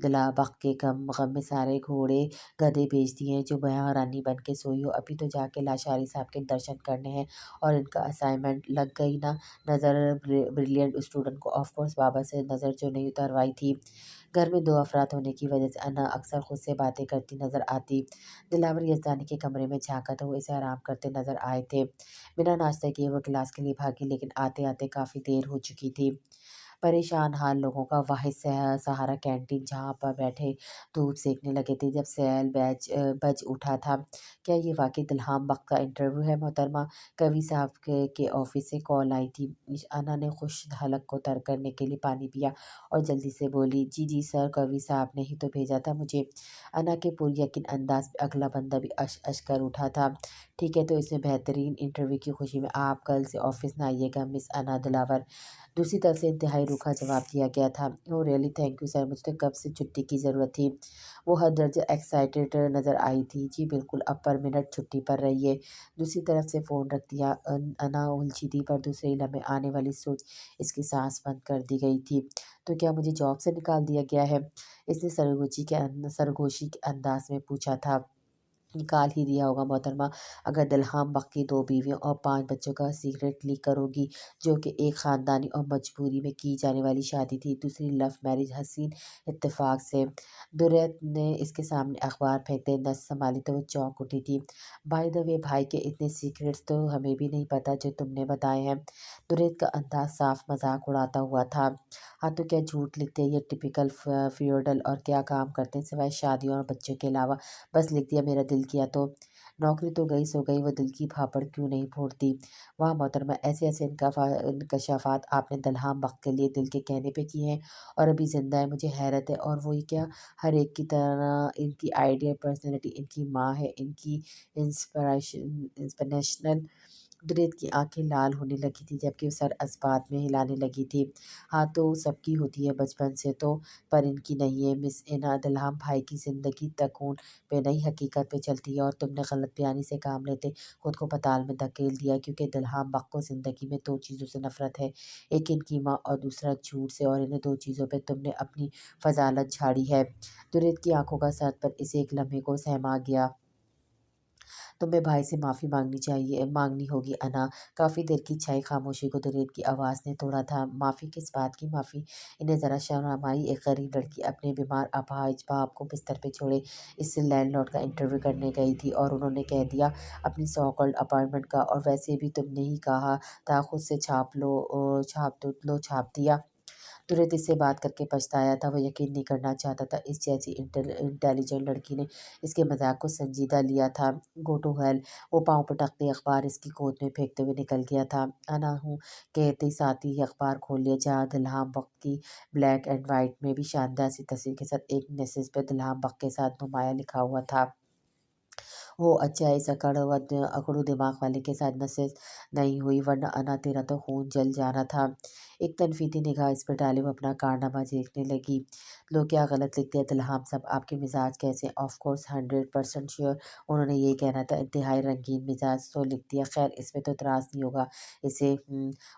دلابخت کے غم میں سارے گھوڑے گدھے بیچ دیے ہیں جو مہارانی بن کے سوئی ہو؟ ابھی تو جا کے لاشاری صاحب کے درشن کرنے ہیں اور ان کا اسائنمنٹ لگ گئی نا نظر؟ بریلینٹ اسٹوڈنٹ کو آف کورس بابا سے نظر جو نہیں اتروائی تھی۔ گھر میں 2 افراد ہونے کی وجہ سے انا اکثر خود سے باتیں کرتی نظر آتی۔ دلاور یزدانی کے کمرے میں جھانکا تو وہ اسے آرام کرتے نظر آئے تھے۔ بنا ناشتہ کیے وہ کلاس کے لیے بھاگی، لیکن آتے آتے کافی دیر ہو چکی تھی۔ پریشان حال لوگوں کا واحد سہارا کینٹین، جہاں پر بیٹھے دودھ سینکنے لگے تھے۔ جب سیل بج اٹھا تھا۔ کیا یہ واقعی دلہام بخت کا انٹرویو ہے محترمہ؟ کوی صاحب کے آفس سے کال آئی تھی۔ انا نے خشک حلق کو تر کرنے کے لیے پانی پیا اور جلدی سے بولی، جی سر، کوی صاحب نے ہی تو بھیجا تھا مجھے۔ انا کے پر یقین انداز میں اگلا بندہ بھی اش کر اٹھا تھا۔ ٹھیک ہے، تو اس میں بہترین انٹرویو کی خوشی میں آپ کل سے آفس نہ آئیے گا، مس انا دلاور۔ دوسری طرف سے انتہائی روکھا جواب دیا گیا تھا۔ اوہ ریئلی، تھینک یو سر، مجھے تو کب سے چھٹی کی ضرورت تھی۔ وہ حد درجہ ایکسائٹڈ نظر آئی تھی۔ جی بالکل، اب پر منٹ چھٹی پر رہیے۔ دوسری طرف سے فون رکھ دیا۔ انا الجھی تھی، پر دوسرے ہی لمحے آنے والی سوچ اس کی سانس بند کر دی گئی تھی۔ تو کیا مجھے جاب سے نکال دیا گیا ہے؟ اس نے سرگوشی کے انداز میں پوچھا تھا۔ نکال ہی دیا ہوگا محترمہ، اگر دلہام بخت کی 2 بیویوں اور 5 بچوں کا سیکرٹ لیک کرو گی، جو کہ ایک خاندانی اور مجبوری میں کی جانے والی شادی تھی، دوسری لو میرج حسین اتفاق سے۔ دریت نے اس کے سامنے اخبار پھینکتے نس سنبھالی تو وہ چونک اٹھی تھی۔ بائی دا وے بھائی، کے اتنے سیکرٹس تو ہمیں بھی نہیں پتہ جو تم نے بتائے ہیں۔ دریت کا انداز صاف مذاق اڑاتا ہوا تھا۔ ہاں تو کیا جھوٹ لکھتے ہیں یہ ٹپیکل فیوڈل، اور کیا کام کرتے ہیں سوائے شادیوں اور بچوں کے علاوہ؟ بس لکھ دیا، میرا دل کیا تو۔ نوکری تو گئی سو گئی، وہ دل کی بھاپڑ کیوں نہیں پھوڑتی؟ واہ محترمہ، ایسے انکشافات آپ نے دلہام بخت کے لیے دل کے کہنے پہ کیے ہیں اور ابھی زندہ ہے؟ مجھے حیرت ہے۔ اور وہ کیا؟ ہر ایک کی طرح ان کی آئیڈیل پرسنالٹی ان کی ماں ہے، ان کی انسپریشنل जुनैद की आंखें लाल होने लगी थी जबकि वो सर इस्बात में हिलाने लगी थी। हाँ तो सबकी होती है बचपन से तो, पर इनकी नहीं है मिस इनाद इल्हाम भाई की ज़िंदगी तकून पे नहीं हकीकत पे चलती है और तुमने गलत बयानी से काम लेते खुद को पताल में धकेल दिया क्योंकि दिल्हाम बक को ज़िंदगी में दो चीज़ों से नफरत है, एक इनकी माँ और दूसरा झूठ से, और इन्हें दो चीज़ों पे तुमने अपनी फजालत झाड़ी है। जुनैद की आंखों का सर पर इसे एक लम्हे को सहमा गया। तुम्हें भाई से माफ़ी मांगनी होगी अना। काफ़ी देर की छाई खामोशी को जुनैद की आवाज़ ने तोड़ा था। माफ़ी किस बात की माफ़ी? इन्हें ज़रा शर्म आई। एक गरीब लड़की अपने बीमार अपाहिज बाप को बिस्तर पे छोड़े इस लैंडलॉर्ड का इंटरव्यू करने गई थी और उन्होंने कह दिया अपनी सो कॉल्ड अपॉइंटमेंट का, और वैसे भी तुमने ही कहा था खुद से छाप दिया। तुरंत इससे बात करके पछताया था। वो यकीन नहीं करना चाहता था इस जैसी इंटेलिजेंट लड़की ने इसके मजाक को संजीदा लिया था। Go to hell. वो पाँव पटकते अखबार इसकी गोद में फेंकते हुए निकल गया था। अना हूँ कहते ही साथ ही अखबार खोल लिया जहाँ दिल्हाम बक की ब्लैक एंड वाइट में भी शानदार सी तस्वीर के साथ एक मैसेज पे दिल्हाम बक के साथ नुमाया लिखा हुआ था। वो अच्छा इस अकड़ू दिमाग वाले के साथ नसें नहीं हुई वरना अना तेरा तो खून जल जाना था। एक तनफीदी निगाह इस पर डाले वो अपना कारनामा देखने लगी। लोग क्या गलत लिख दिया दिल्हाम साहब, आपके मिजाज कैसे? Of course 100% sure. उन्होंने यही कहना था, इंतहाई रंगीन मिजाज तो लिख दिया। खैर इसमें तो इतराज़ नहीं होगा इसे।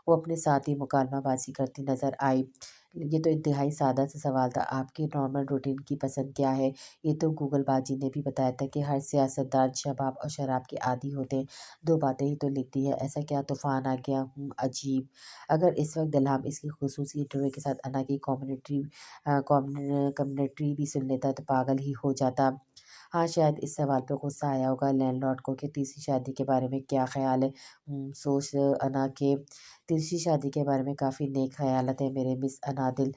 वो अपने साथ ही मुकालमाबाजी करती नजर आई। ये तो इंतहाई सादा सा सवाल था, आपकी नॉर्मल रूटीन की पसंद क्या है? ये तो गूगलबाजी ने भी बताया था कि हर सियासतदान शबाब और शराब के आदी होते हैं। दो बातें ही तो लिखती है, ऐसा क्या तूफान आ गया? अजीब। अगर इस वक्त दिल्हाम इसकी खुसूसी इंटरव्यू के साथ अना की कम्युनिटी भी सुन लेता तो पागल ही हो जाता। हाँ शायद इस सवाल पे गुस्सा आया होगा लैंडलॉर्ड को कि तीसरी शादी के बारे में क्या ख्याल है। सोच अना के तीसरी शादी के बारे में काफ़ी नेक ख्यालत है मेरे मिस अनादिल।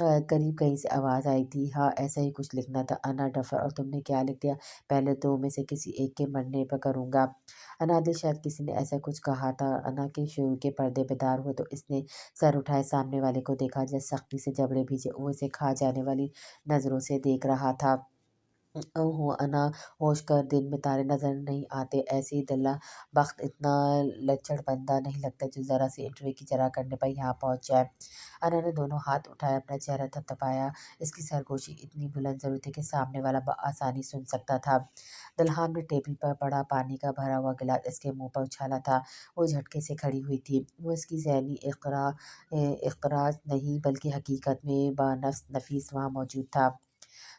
करीब कहीं से आवाज़ आई थी, हाँ ऐसा ही कुछ लिखना था अना डफर, और तुमने क्या लिख दिया? पहले दो में से किसी एक के मरने पर करूँगा। अनादिल शायद किसी ने ऐसा कुछ कहा था। अना के शुरू के पर्दे बेदार हुए तो इसने सर उठाए सामने वाले को देखा जैसे सख्ती से जबड़े भीजे वो इसे खा जाने वाली नज़रों से देख रहा था। ओहो अना, होश कर, दिन में तारे नजर नहीं आते ऐसे ही दिल्ला बख्त इतना लच्चड़ बंदा नहीं लगता जो ज़रा सी इंटरव्यू की जरा करने पर यहाँ पहुँच जाए। अना ने दोनों हाथ उठाए अपना चेहरा थपथपाया। इसकी सरगोशी इतनी बुलंद जरूर थी कि सामने वाला आसानी सुन सकता था। दिल्हाम ने टेबल पर पड़ा पानी का भरा हुआ गिलास इसके मुंह पर उछाला था। वो झटके से खड़ी हुई थी। वो इसकी ज़हनी इक़रार नहीं बल्कि हकीकत में बानफ्स नफीस वहाँ मौजूद था।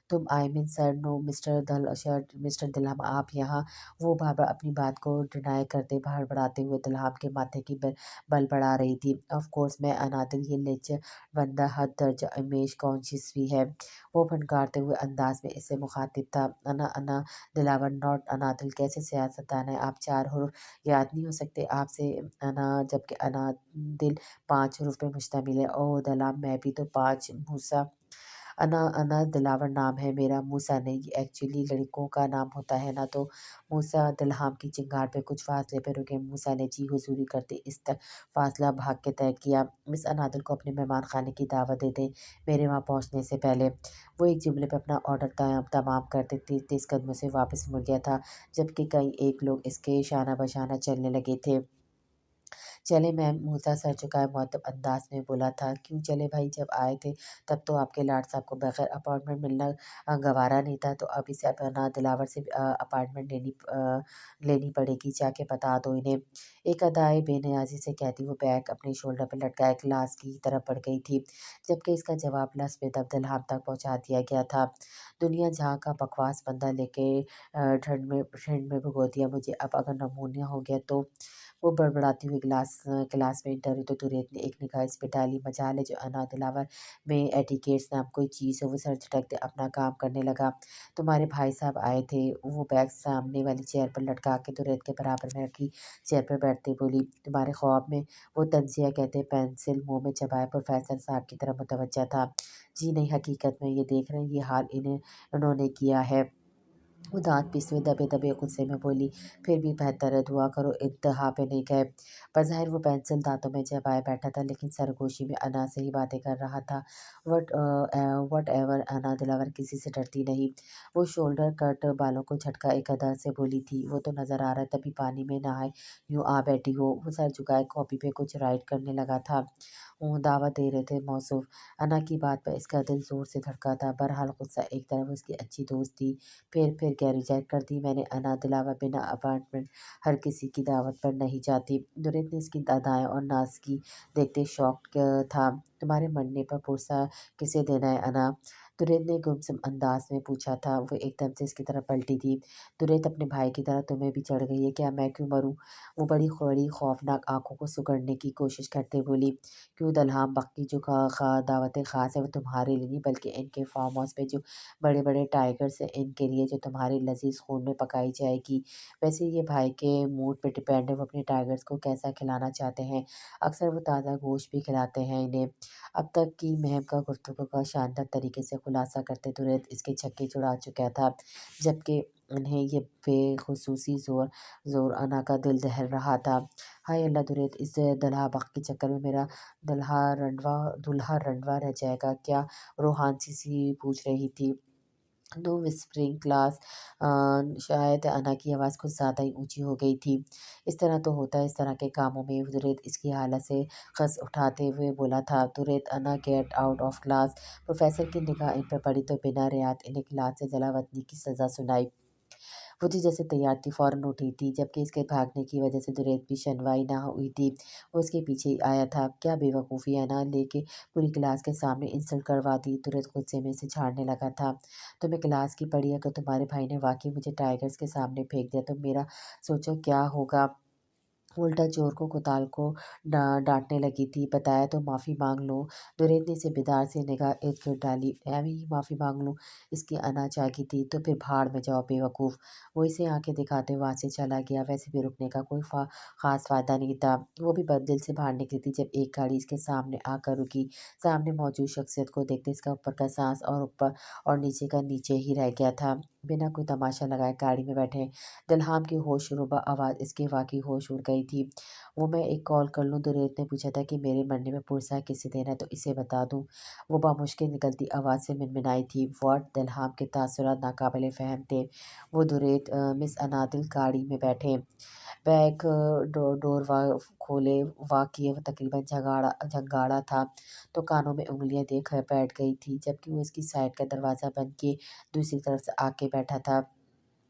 तुम I mean sir no mister Dilham आप यहाँ। वो बार बार अपनी बात को डिनाई करते हड़बड़ाते हुए दिल्हम के माथे की बल बढ़ा रही थी। ऑफ कोर्स मैं अनादिल ये लेक्चर बंदा हद दर्जा इमेज कॉन्शियस भी है। वो फनकारते हुए अंदाज में इससे मुखातिब था। अना अना दिलावर नॉट अनादिल कैसे सियासतदान है आप? चार हरूफ याद नहीं हो सकते आपसे? अना जबकि अनादिल 5 हरूफ पे मुश्तमिल है। ओह दलाम मैं भी तो 5 मूसा। अना अना दिलावर नाम है मेरा, मूसा नहीं। ये एक्चुअली लड़कों का नाम होता है ना। तो मूसा दिल्हाम की चिंगार पे कुछ फासले पे रुके मूसा ने जी हुजूरी करते इस तक फासला भाग के तय किया। मिस अनादिल को अपने मेहमान खाने की दावत दे दें मेरे वहाँ पहुँचने से पहले। वो एक जुमले पे अपना ऑर्डर तमाम करते तेज कदमों से वापस मुड़ गया था जबकि कई एक लोग इसके शाना बशाना चलने लगे थे। चले मैम, मूसा सर झुकाए मुअद्दब अंदाज में बोला था। क्यों चले भाई? जब आए थे तब तो आपके लाड साहब को बगैर अपॉइंटमेंट मिलना गवारा नहीं था, तो अब इसे अपना दिलावर से अपॉइंटमेंट लेनी पड़ेगी। जाके बता दो इन्हें। एक अदाए बेनियाजी से कहती वो बैग अपने शोल्डर पर लटकाए क्लास की तरफ बढ़ गई थी जबकि इसका जवाब लफ्ज़ बेदब दिल्हाम तक पहुंचा दिया गया था। दुनिया जहाँ का बकवास बंदा लेके ठंड में भुगो दिया मुझे। अब अगर नमूनिया हो गया तो? वो बड़बड़ाती हुई क्लास में इंटरव्यू तो तुरंत ने एक निगाह इस पे डाली। मजाल है जो अना दिलावर में एटिकेट्स नाम कोई चीज़ है। वो सर झटकते अपना काम करने लगा। तुम्हारे भाई साहब आए थे। वो बैग सामने वाली चेयर पर लटका के तुरंत के बराबर में रखी चेयर पर बैठते बोली, तुम्हारे ख्वाब में? वो तंजिया कहते पेंसिल मुंह में चबाए प्रोफेसर साहब की तरफ मुतवज्जा था। जी नहीं, हकीकत में ये देख रहे हैं ये हाल इन्होंने किया है। वो दाँत पीसते हुए दबे-दबे गुस्से में बोली, "फिर भी बेहतर है, दुआ करो इंतहा पे नहीं गए।" बज़ाहिर वो पेंसिल दाँतों में चबाए बैठा था, लेकिन सरगोशी में अना से ही बातें कर रहा था। व्हाटएवर अना दिलावर किसी से डरती नहीं। वो शोल्डर कट बालों को झटका एक अदा से बोली थी, "वो तो नज़र आ रहा है तभी पानी में नहाए यूँ आ बैठी हो।" वो सर झुकाए कॉपी पे कुछ राइट करने लगा था। दावत दे रहे थे मौसूफ। अना की बात पर इसका दिल ज़ोर से धड़का था। बहरहाल गुस्सा एक तरफ उसकी अच्छी दोस्त थी, फिर क्या रिजेक्ट कर दी मैंने। अना दिलावा बिना अपॉइंटमेंट हर किसी की दावत पर नहीं जाती। दुरेत ने इसकी अदाएँ और नाज़गी देखते शॉक्ड था। तुम्हारे मरने पर पुरसा किसे देना है अना? दुरेत ने गुमसुम अंदाज में पूछा था। वो एकदम से इसकी तरफ पलटी थी। दुरेत अपने भाई की तरह तुम्हें भी चढ़ गई है क्या? मैं क्यों मरूं? वो बड़ी बड़ी खौफनाक आंखों को सुगड़ने की कोशिश करते बोली। क्यों दल्हाम बख्त की जो दावतें ख़ास है वो तुम्हारे लिए नहीं बल्कि इनके फार्म हाउस पे जो बड़े बड़े टाइगर्स हैं इनके लिए जो तुम्हारे लजीज खून में पकाई जाएगी। वैसे ये भाई के मूड पे डिपेंड है वो अपने टाइगर्स को कैसा खिलाना चाहते हैं। अक्सर वो ताज़ा गोश्त भी खिलाते हैं इन्हें। अब तक की महम का गुफ्तगू का शानदार तरीके से खुलासा करते तुरंत इसके छक्के छुड़ा चुका था, जबकि उन्हें ये बेखुसूसी ज़ोर अना का दिल दहल रहा था। हाय अल्लाह दुरेत इस दल्हा बख्त के चक्कर में मेरा दूल्हा रंडवा रह जाएगा क्या? रोहानसी सी पूछ रही थी। No whispering class. शायद अना की आवाज़ कुछ ज़्यादा ही ऊंची हो गई थी। इस तरह तो होता है इस तरह के कामों में। तुरैत इसकी हालत से खस उठाते हुए बोला था, तुरैत अना get out of class. Professor की निगाह इन पर पड़ी तो बिना रियायत इन्हें क्लास से जलावतनी की सज़ा सुनाई। वो जी जैसे तैयार थी, फ़ौरन उठी थी, जबकि इसके भागने की वजह से दुरेत भी शर्माई ना हुई थी। वो उसके पीछे ही आया था। क्या बेवकूफ़ी है ना, लेके पूरी क्लास के सामने इंसल्ट करवा दी। तुरंत गुस्से में से झाड़ने लगा था। तुम्हें क्लास की पड़ी है कि तुम्हारे भाई ने वाक़ई मुझे टाइगर्स के सामने फेंक दिया तो मेरा सोचो क्या होगा? उल्टा चोर को कुताल को डाँटने लगी थी। बताया तो माफ़ी माँग लो। दुरेत ने इसे बेदार से निगाह इर्द-गिर्द डाली। एवें ही माफ़ी माँग लूँ? इसकी अना जागी थी। तो फिर भाड़ में जाओ बेवकूफ़। वो इसे आँखें दिखाते वहाँ से चला गया। वैसे भी रुकने का कोई ख़ास फ़ायदा नहीं था। वो भी बददिल से बाहर निकली थी जब एक गाड़ी इसके सामने आकर रुकी। सामने मौजूद शख्सियत को देखते इसका ऊपर का साँस और ऊपर और नीचे का नीचे ही रह गया था। बिना कोई तमाशा लगाए गाड़ी में बैठे दिल्हाम की होशरुबा आवाज़ इसके वाक़ई होश उड़ गई थी। वो मैं एक कॉल कर लूँ? दुरेत ने पूछा था कि मेरे मरने में पुरसा किसे देना है तो इसे बता दूँ? वो बामुश्किल निकलती आवाज़ से मिनमिनाई थी। व्हाट? दिल्हाम के तासुरात नाकाबिले फ़हम थे। वो दुरेत मिस अनादिल गाड़ी में बैठे। बैक डोर खोले। वाक़ई वो तकरीबन झंगाड़ा था तो कानों में उँगलियाँ देख बैठ गई थी, जबकि वो इसकी साइड का दरवाज़ा बंद किए दूसरी तरफ से आके बैठा था।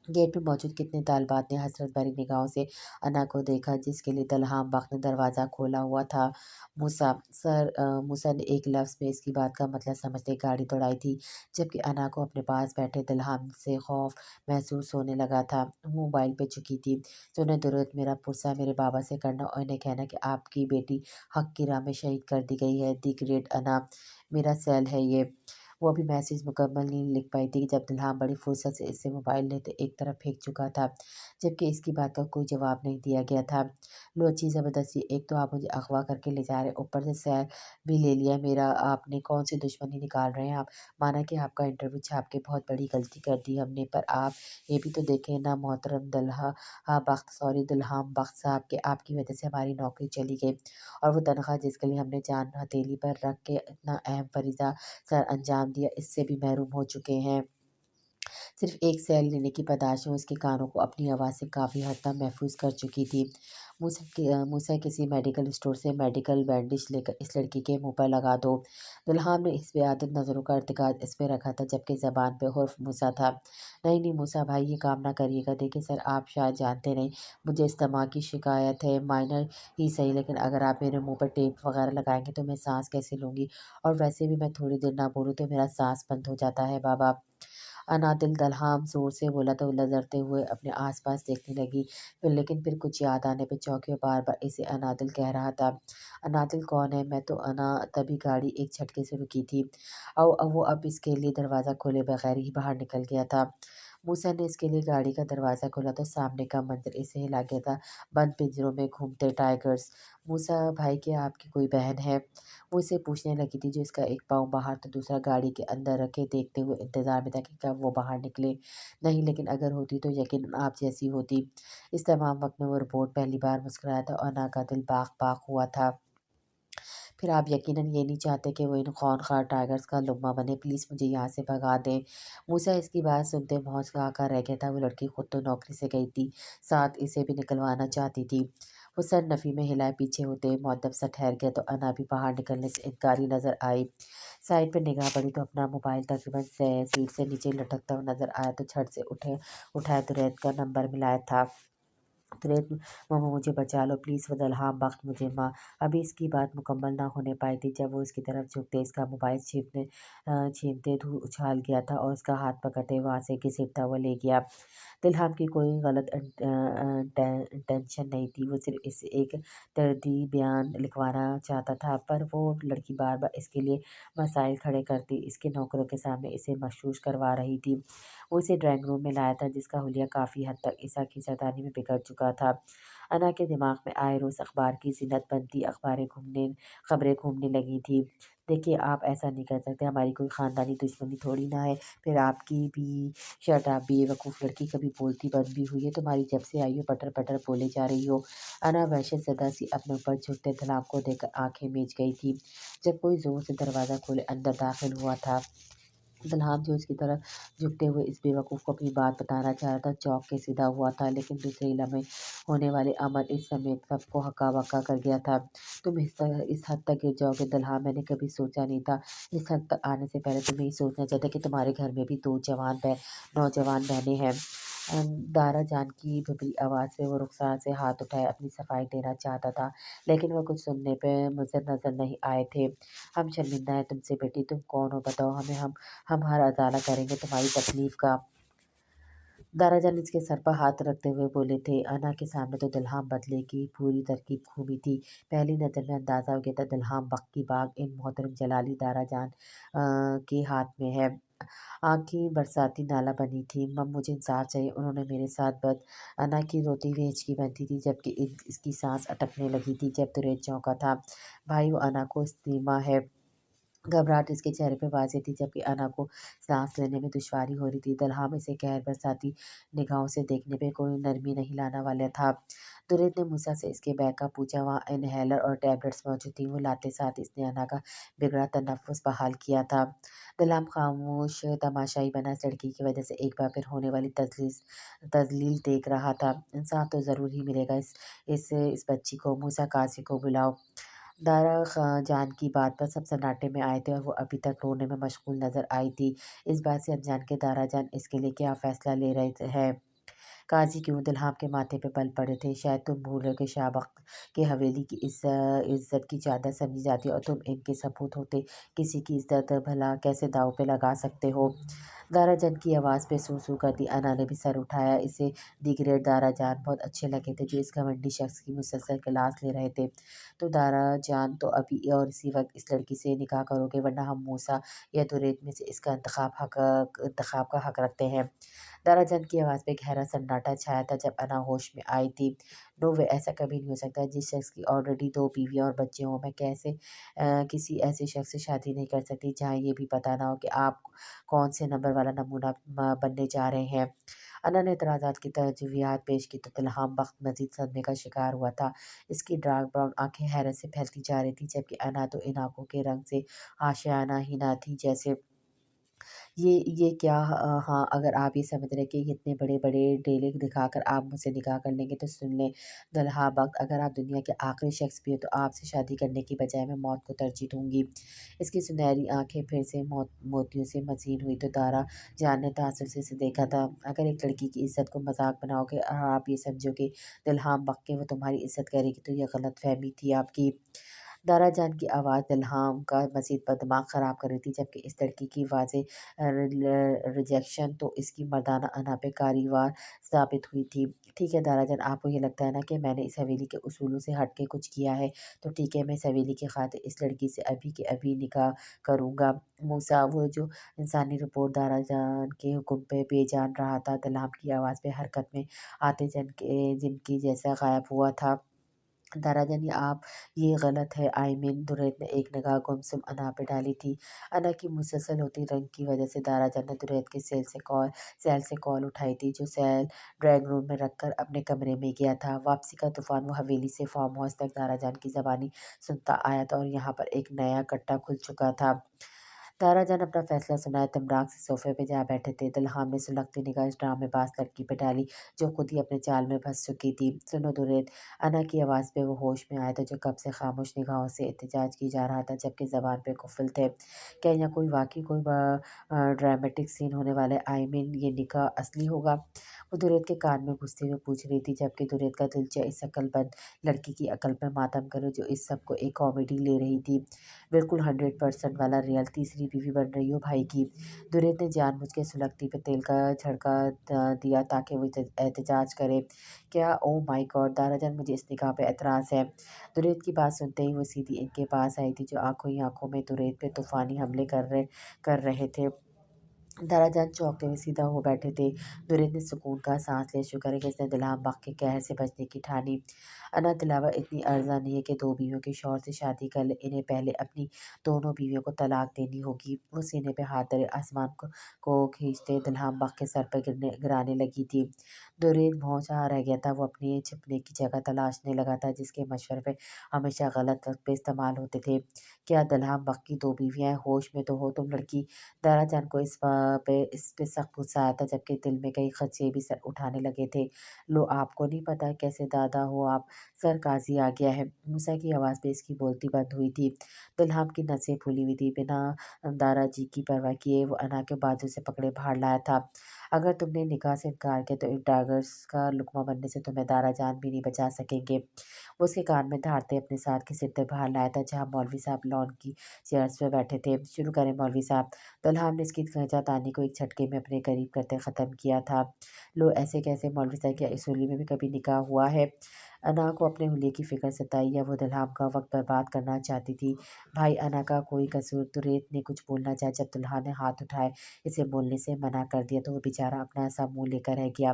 गेट पे मौजूद कितने तालिबात ने हसरत भरी निगाहों से अना को देखा, जिसके लिए दल्हाम बख्त ने दरवाज़ा खोला हुआ था। मूसा ने एक लफ्ज़ में इसकी बात का मतलब समझते गाड़ी दौड़ाई थी, जबकि अना को अपने पास बैठे दल्हाम से खौफ महसूस होने लगा था। वो मोबाइल पे चुकी थी। सुने दुरूद, मेरा पुरसा मेरे बाबा से करना और इन्हें कहना कि आपकी बेटी हक की राह में शहीद कर दी गई है। दी ग्रेट अना मेरा सेल है ये। वो अभी मैसेज मुकम्मल नहीं लिख पाई थी कि जब दिल्हाम बड़ी फुर्सत से इससे मोबाइल लेते एक तरफ फेंक चुका था, जबकि इसकी बात का कोई जवाब नहीं दिया गया था। लो अच्छी ज़बरदस्ती, एक तो आप मुझे अगवा करके ले जा रहे हैं, ऊपर से सैर भी ले लिया मेरा आपने। कौन सी दुश्मनी निकाल रहे हैं आप? माना कि आपका इंटरव्यू छाप के बहुत बड़ी गलती कर दी हमने, पर आप ये भी तो देखें ना मोहतरम दुल्हाम बख्त साहब के आपकी वजह से हमारी नौकरी चली गई और वो तनख्वाह जिसके लिए हमने जान हथेली पर रख के इतना अहम फरीज़ा सर अंजाम दिया, इससे भी महरूम हो चुके हैं। सिर्फ एक सैल लेने की बर्दाश्त में उसके कानों को अपनी आवाज़ से काफ़ी हद तक महफूज कर चुकी थी। मूसा किसी मेडिकल स्टोर से मेडिकल बैंडेज लेकर इस लड़की के मुंह पर लगा दो। दुल्हान ने इस बेआदत नज़रों का इर्तिकाद इस पे रखा था, जबकि ज़बान पे हुर्फ मूसा था। नहीं नहीं मूसा भाई, ये काम ना करिएगा। देखिए सर, आप शायद जानते नहीं, मुझे इस्तेमा की शिकायत है, माइनर ही सही, लेकिन अगर आप मेरे मुंह पर टेप वगैरह लगाएंगे तो मैं सांस कैसे लूँगी? और वैसे भी मैं थोड़ी देर ना बोलूँ तो मेरा सांस बंद हो जाता है बाबा। अनादिल दल्हाम ज़ोर से बोला तो लज़रते हुए अपने आस-पास देखने लगी। लेकिन फिर कुछ याद आने पे चौंकी और बार-बार इसे अनादिल कह रहा था। अनादिल कौन है? मैं तो अना। तभी गाड़ी एक झटके से रुकी थी। वो अब इसके लिए दरवाज़ा खोले बगैर ही बाहर निकल गया था। मूसा ने इसके लिए गाड़ी का दरवाज़ा खोला तो सामने का मंजर इसे हिला गया था। बंद पिंजरों में घूमते टाइगर्स। मूसा भाई, क्या आपकी कोई बहन है? वो इसे पूछने लगी थी, जो इसका एक पाँव बाहर तो दूसरा गाड़ी के अंदर रखे देखते हुए इंतज़ार में था कि कब वो बाहर निकले। नहीं, लेकिन अगर होती तो यकीनन आप जैसी होती। इस तमाम वक्त में वो रोबोट पहली बार मुस्कुराया था और अना का दिल बाग बाग हुआ था। फिर आप यकीनन ये नहीं चाहते कि वो इन खूंखार टाइगर्स का लुम्मा बने। प्लीज़ मुझे यहाँ से भगा दें। मूसा इसकी बात सुनते मौजगा कर रह गया था। वो लड़की खुद तो नौकरी से गई थी, साथ इसे भी निकलवाना चाहती थी। वो सर नफ़ी में हिलाए पीछे होते मुअद्दब सा ठहर गया तो अना भी बाहर निकलने से इनकारी नज़र आई। साइड पर निगाह पड़ी तो अपना मोबाइल तकरीबन से सीट से नीचे लटकता हुआ नज़र आया तो झट से उठाया तो रैत का नंबर मिलाया था। तुरंत, मम्मा मुझे बचा लो प्लीज़, वो दल्हा बख्त मुझे माँ। अभी इसकी बात मुकम्मल ना होने पाई थी जब वो इसकी तरफ झुकते इसका मोबाइल छीनते धू उछाल गया था और उसका हाथ पकड़ते वहाँ से घसीटता हुआ ले गया। दिल्हम की कोई गलत इंटेंशन नहीं थी, वो सिर्फ इसे एक दर्दी बयान लिखवाना चाहता था, पर वो लड़की बार बार इसके लिए मसाइल खड़े करती, इसके नौकरों के सामने इसे मशहूर करवा रही थी। वो इसे ड्राइंग रूम में लाया था जिसका हुलिया काफ़ी हद तक ईसा की सरदानी में बिगड़ चुका था। अना के दिमाग में आए रोज़ अखबार की ज़ीनत बनती खबरें घूमने लगी थी। देखिए, आप ऐसा नहीं कर सकते, हमारी कोई ख़ानदानी दुश्मनी थोड़ी ना है। फिर आपकी भी शट अप बेवकूफ़ लड़की, कभी बोलती बंद भी हुई है तुम्हारी? जब से आई हो पटर पटर बोले जा रही हो। अना वहशत ज़दा सी अपने ऊपर झुकते धलाम को देखकर आंखें मीच गई थी। जब कोई ज़ोर से दरवाज़ा खोले अंदर दाखिल हुआ था। दल्हाम जो इसकी तरफ झुकते हुए इस बेवकूफ़ को अपनी बात बताना चाह रहा था, चौंक के सीधा हुआ था, लेकिन दूसरे ही लम्हे होने वाले अमल इस समय सबको हक्का-बक्का कर गया था। तुम इस हद तक गिर जाओगे दल्हाम, मैंने कभी सोचा नहीं था। इस हद तक आने से पहले तुम्हें ये सोचना चाहिए कि तुम्हारे घर में भी 2 नौजवान बहनें हैं। दारा जान की भुभरी आवाज़ पे वो रुखसार से हाथ उठाए अपनी सफाई देना चाहता था, लेकिन वो कुछ सुनने पे मुझे नज़र नहीं आए थे। हम शर्मिंदा हैं तुमसे बेटी, तुम कौन हो बताओ हमें, हम हर अज़ाला करेंगे तुम्हारी तकलीफ़ का। दाराजान इसके सर पर हाथ रखते हुए बोले थे। अना के सामने तो दिल्हाम बदले की पूरी तरकीब घूमी थी। पहली नज़र में अंदाज़ा हो गया था दिल्हाम बक की बाग इन मोहतरम जलाली दाराजान के हाथ में है। आँखें बरसाती नाला बनी थी। मम मुझे इंसाफ चाहिए, उन्होंने मेरे साथ अना की रोती हुई हिचकी बनती थी जबकि इसकी सांस अटकने लगी थी जब तुरंत चौंका था। भाई, वो अना को इस्तीमा है। घबराहट इसके चेहरे पे वाज़ेह थी जबकि अना को सांस लेने में दुश्वारी हो रही थी। दल्हाम इसे कहर बरसाती निगाहों से देखने पे कोई नरमी नहीं लाने वाला था। दुरेद ने मूसा से इसके बैग का पूछा। वहाँ इनहेलर और टैबलेट्स मौजूद थी। वो लाते साथ इसने अना का बिगड़ा तनफ़ुस बहाल किया था। दल्हाम खामोश तमाशाई बना इस लड़की की वजह से एक बार फिर होने वाली तज़लील देख रहा था। इंसाफ तो ज़रूर ही मिलेगा इस बच्ची को। मूसा, काज़ी को बुलाओ। दारा जान की बात पर सब सन्नाटे में आए थे और वो अभी तक रोने में मशगूल नज़र आई थी। इस बात से अनजान के दारा जान इसके लिए क्या फ़ैसला ले रहे हैं। काज़ी क्यों? दिल्हाम के माथे पे बल पड़े थे। शायद तुम भूल रहे हो कि शाह बख्त की हवेली की इज़्ज़त की चादर समझी जाती है और तुम इनके सपूत होते किसी की इज़्ज़त भला कैसे दाँव पे लगा सकते हो? दाराजान की आवाज़ पे सूं-सूं कर दी। अना ने भी सर उठाया। इसे दी ग्रेट दाराजान बहुत अच्छे लगे थे जो इस घमंडी शख्स की मुसलसल क्लास ले रहे थे। तो दाराजान तो अभी और इसी वक्त इस लड़की से निकाह करोगे, वरना हम मूसा या दुरेद में से इसका इंतखाब का हक रखते हैं। दाराजान की आवाज़ पे गहरा सन्नाटा छाया था जब अना होश में आई थी। नो वे, ऐसा कभी नहीं हो सकता। जिस शख्स की ऑलरेडी 2 बीवियाँ और बच्चे हों, मैं कैसे किसी ऐसे शख्स से शादी नहीं कर सकती जहाँ ये भी पता ना हो कि आप कौन से नंबर वाला नमूना बनने जा रहे हैं। अना ने एतराज़ात की तरजुवियात पेश की तो दिल्हाम बख्त मज़ीद सदमे का शिकार हुआ था। इसकी डार्क ब्राउन आँखें हैरत से फैलती जा रही थीं जबकि अना तो इन आँखों के रंग से आशियाना ही ना थी जैसे ये क्या हाँ, अगर आप ये समझ रहे हैं कि इतने बड़े-बड़े डेले दिखाकर आप मुझसे निकाह कर लेंगे तो सुन लें दुल्हा वक़्त, अगर आप दुनिया के आखिरी शख्स भी हो तो आपसे शादी करने की बजाय मैं मौत को तरजीह दूँगी। इसकी सुनहरी आँखें फिर से मोतियों से मज़ीन हुई तो दारा जान ने ताज्जुब से इसे देखा था। अगर एक लड़की की इज़्ज़त को मज़ाक बनाओगे और आप ये समझोगे दिल्हाम बक के वो तुम्हारी इज़्ज़त करेगी तो ये गलतफ़हमी थी आपकी। दारा जान की आवाज़ दिल्हाम का मज़ीद दिमाग ख़राब कर रही थी जबकि इस लड़की की वाज़ेह रिजेक्शन तो इसकी मर्दाना अना पे कारी वार साबित हुई थी। ٹھیک ہے دارا جان، آپ کو یہ لگتا ہے نا کہ میں نے اس حویلی کے اصولوں سے ہٹ کے کچھ کیا ہے، تو ٹھیک ہے میں اس حویلی کی خاطر اس لڑکی سے ابھی کے ابھی نکاح کروں گا۔ موسیٰ وہ جو انسانی رپورٹ دارا جان کے حکم پہ بے جان رہا تھا، دلہام کی آواز پہ حرکت میں آتے جن کی جیسا غائب ہوا تھا۔ دارا جان یہ غلط ہے درید نے ایک نگاہ گمسم انا پہ ڈالی تھی۔ انا کی مسلسل ہوتی رنگ کی وجہ سے دارا جان نے درید کے سیل سے کال اٹھائی تھی، جو سیل ڈرائنگ روم میں رکھ کر اپنے کمرے میں گیا تھا۔ واپسی کا طوفان وہ حویلی سے فارم ہاؤس تک دارا جان کی زبانی سنتا آیا تھا، اور یہاں پر ایک نیا کٹا کھل چکا تھا۔ دارا جان اپنا فیصلہ سنائے تمراق سے صوفے پہ جا بیٹھے تھے۔ دلہام نے سلگتی نگاہ اس ڈرامے باز لڑکی پہ ڈالی جو خود ہی اپنے چال میں پھنس چکی تھی۔ سنو درید، انا کی آواز پہ وہ ہوش میں آیا تھا جو کب سے خاموش نگاہوں سے احتجاج کی جا رہا تھا، جبکہ زبان پہ قفل تھے۔ کیا یہاں واقعی کوئی ڈرامیٹک سین ہونے والا ہے؟ یہ نکاح اصلی ہوگا؟ وہ درید کے کان میں گھستے ہوئے پوچھ رہی تھی، جبکہ درید کا دل چاہے اس عقل بند لڑکی کی عقل پہ ماتم کرے جو اس سب کو ایک کامیڈی لے رہی تھی۔ بالکل 100% والا ریئل تیسری بیوی بن رہی ہو بھائی کی۔ درید نے جان بوجھ کے سلگتی پہ تیل کا چھڑکا دیا تاکہ وہ احتجاج کرے۔ کیا او مائی گاڈ دارا جان، مجھے اس نکاح پہ اعتراض ہے۔ درید کی بات سنتے ہی وہ سیدھی ان کے پاس آئی تھی، جو آنکھوں ہی آنکھوں میں درید پہ طوفانی حملے کر رہے تھے۔ دارا جان چونکتے ہوئے سیدھا ہو بیٹھے تھے۔ درید نے سکون کا سانس لے، شکر ہے کہ اس نے دلہام بخت کے قہر سے بچنے کی ٹھانی۔ انا دلاور اتنی ارزاں نہیں ہے کہ دو بیویوں کے شوہر سے شادی کر لے، انہیں پہلے اپنی دونوں بیویوں کو طلاق دینی ہوگی۔ وہ سینے پہ ہاتھ دھرے آسمان کو کھینچتے دلہام بخت کے سر پر گرانے لگی تھی۔ درید بھونچا رہ گیا تھا، وہ اپنی چھپنے کی جگہ تلاشنے لگا تھا جس کے مشورے ہمیشہ غلط وقت پہ استعمال ہوتے تھے۔ کیا دلہام بخت کی دو بیویاں ہیں؟ ہوش میں تو ہو تم لڑکی؟ دارا جان کو اس پہ سخت غصہ آیا تھا، جبکہ دل میں کئی خدشے بھی سر اٹھانے لگے تھے۔ لو، آپ کو نہیں پتا کیسے دادا ہو آپ؟ سر قاضی آ گیا ہے۔ موسیٰ کی آواز پہ اس کی بولتی بند ہوئی تھی۔ دلہام کی نسیں پھولی ہوئی تھی، بنا دارا جی کی پرواہ کیے وہ انا کے بازو سے پکڑے باہر لایا تھا۔ اگر تم نے نکاح سے انکار کیا تو ان ٹائگرز کا لقمہ بننے سے تمہیں دارا جان بھی نہیں بچا سکیں گے۔ وہ اس کے کان میں دھاڑتے اپنے ساتھ گھسیٹتے باہر لایا تھا، جہاں مولوی صاحب لان کی چیئرز پہ بیٹھے تھے۔ شروع کریں مولوی صاحب۔ دلہام نے اس کی کھینچا تانی کو ایک جھٹکے میں اپنے قریب کرتے ختم کیا تھا۔ لو، ایسے کیسے مولوی صاحب؟ کیا اس ہولی میں بھی کبھی نکاح ہوا ہے؟ انا کو اپنے حلیے کی فکر ستائی، یا وہ دلہام کا وقت برباد کرنا چاہتی تھی؟ بھائی انا کا کوئی قصور؟ درید نے کچھ بولنا چاہا، جب دلہا نے ہاتھ اٹھائے اسے بولنے سے منع کر دیا تو وہ بیچارہ اپنا سا منہ لے کر رہ گیا۔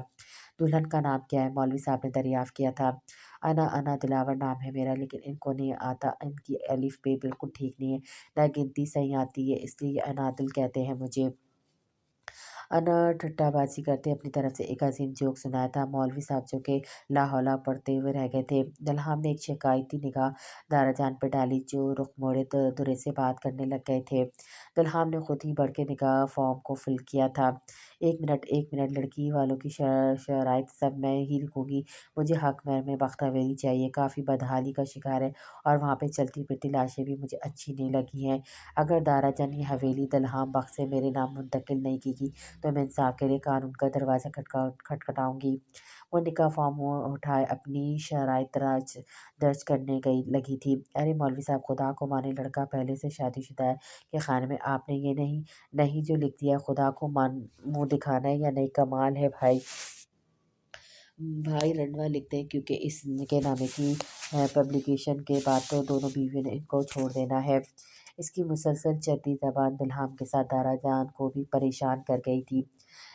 دلہن کا نام کیا ہے؟ مولوی صاحب نے دریافت کیا تھا۔ انا دلاور نام ہے میرا، لیکن ان کو نہیں آتا، ان کی الف بے بالکل ٹھیک نہیں ہے، نہ گنتی صحیح آتی ہے، اس لیے انادل کہتے ہیں مجھے۔ انا ٹھٹا بازی کرتے اپنی طرف سے ایک عظیم جوک سنایا تھا۔ مولوی صاحب جو کہ لا حولا پڑھتے ہوئے رہ گئے تھے۔ دلہام نے ایک شکایتی نگاہ دارا جان پہ ڈالی، جو رخ موڑے درے سے بات کرنے لگ گئے تھے۔ دلہام نے خود ہی بڑھ کے نکاح فارم کو فل کیا تھا۔ ایک منٹ، لڑکی والوں کی شرائط سب میں ہی لکھوں گی۔ مجھے حق مہر میں بخت حویلی چاہیے، کافی بدحالی کا شکار ہے، اور وہاں پہ چلتی پھرتی لاشیں بھی مجھے اچھی نہیں لگی ہیں۔ اگر دارا جان یہ حویلی دلہام بخت سے میرے نام منتقل نہیں کی گئی تو میں انصاف کے لیے قانون کا دروازہ کھٹکھٹاؤں گی۔ وہ نکاح فارم اٹھائے اپنی شرائط درج کرنے لگی تھی۔ ارے مولوی صاحب، خدا کو مانے، لڑکا پہلے سے شادی شدہ ہے کہ خانے میں آپ نے یہ نہیں جو لکھ دیا، خدا کو منہ دکھانا ہے یا نہیں؟ کمال ہے بھائی۔ بھائی رنڈوا لکھتے ہیں کیونکہ اس کے نامے کی پبلیکیشن کے بعد تو دونوں بیویوں نے ان کو چھوڑ دینا ہے۔ اس کی مسلسل چلتی زبان دلہام کے ساتھ دارا جان کو بھی پریشان کر گئی تھی۔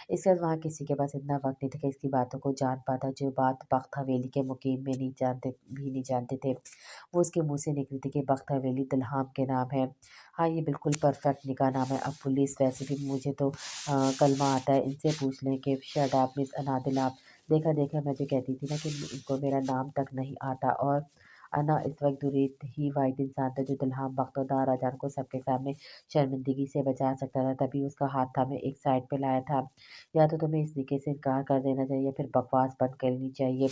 اس کے بعد وہاں کسی کے پاس اتنا وقت نہیں تھا کہ اس کی باتوں کو جان پاتا، جو بات بخت حویلی کے مقیم میں نہیں جانتے تھے۔ وہ اس کے منہ سے نکلی تھی کہ بخت حویلی دلہام کے نام ہے۔ ہاں، یہ بالکل پرفیکٹ نکاح نام ہے۔ اب پولیس، ویسے بھی مجھے تو کلمہ آتا ہے، ان سے پوچھ لیں کہ شٹ اپ مس انادل آپ۔ دیکھا میں جو کہتی تھی نا کہ ان کو میرا نام تک نہیں آتا۔ اور انا اس وقت درید ہی واحد انسان تھا جو دلہام بخت اور دارا جان کو سب کے سامنے شرمندگی سے بچا سکتا تھا، تبھی اس کا ہاتھ تھامے ایک سائڈ پہ لایا تھا۔ یا تو تمہیں اس نکاح سے انکار کر دینا چاہیے یا پھر بکواس بند کرنی چاہیے،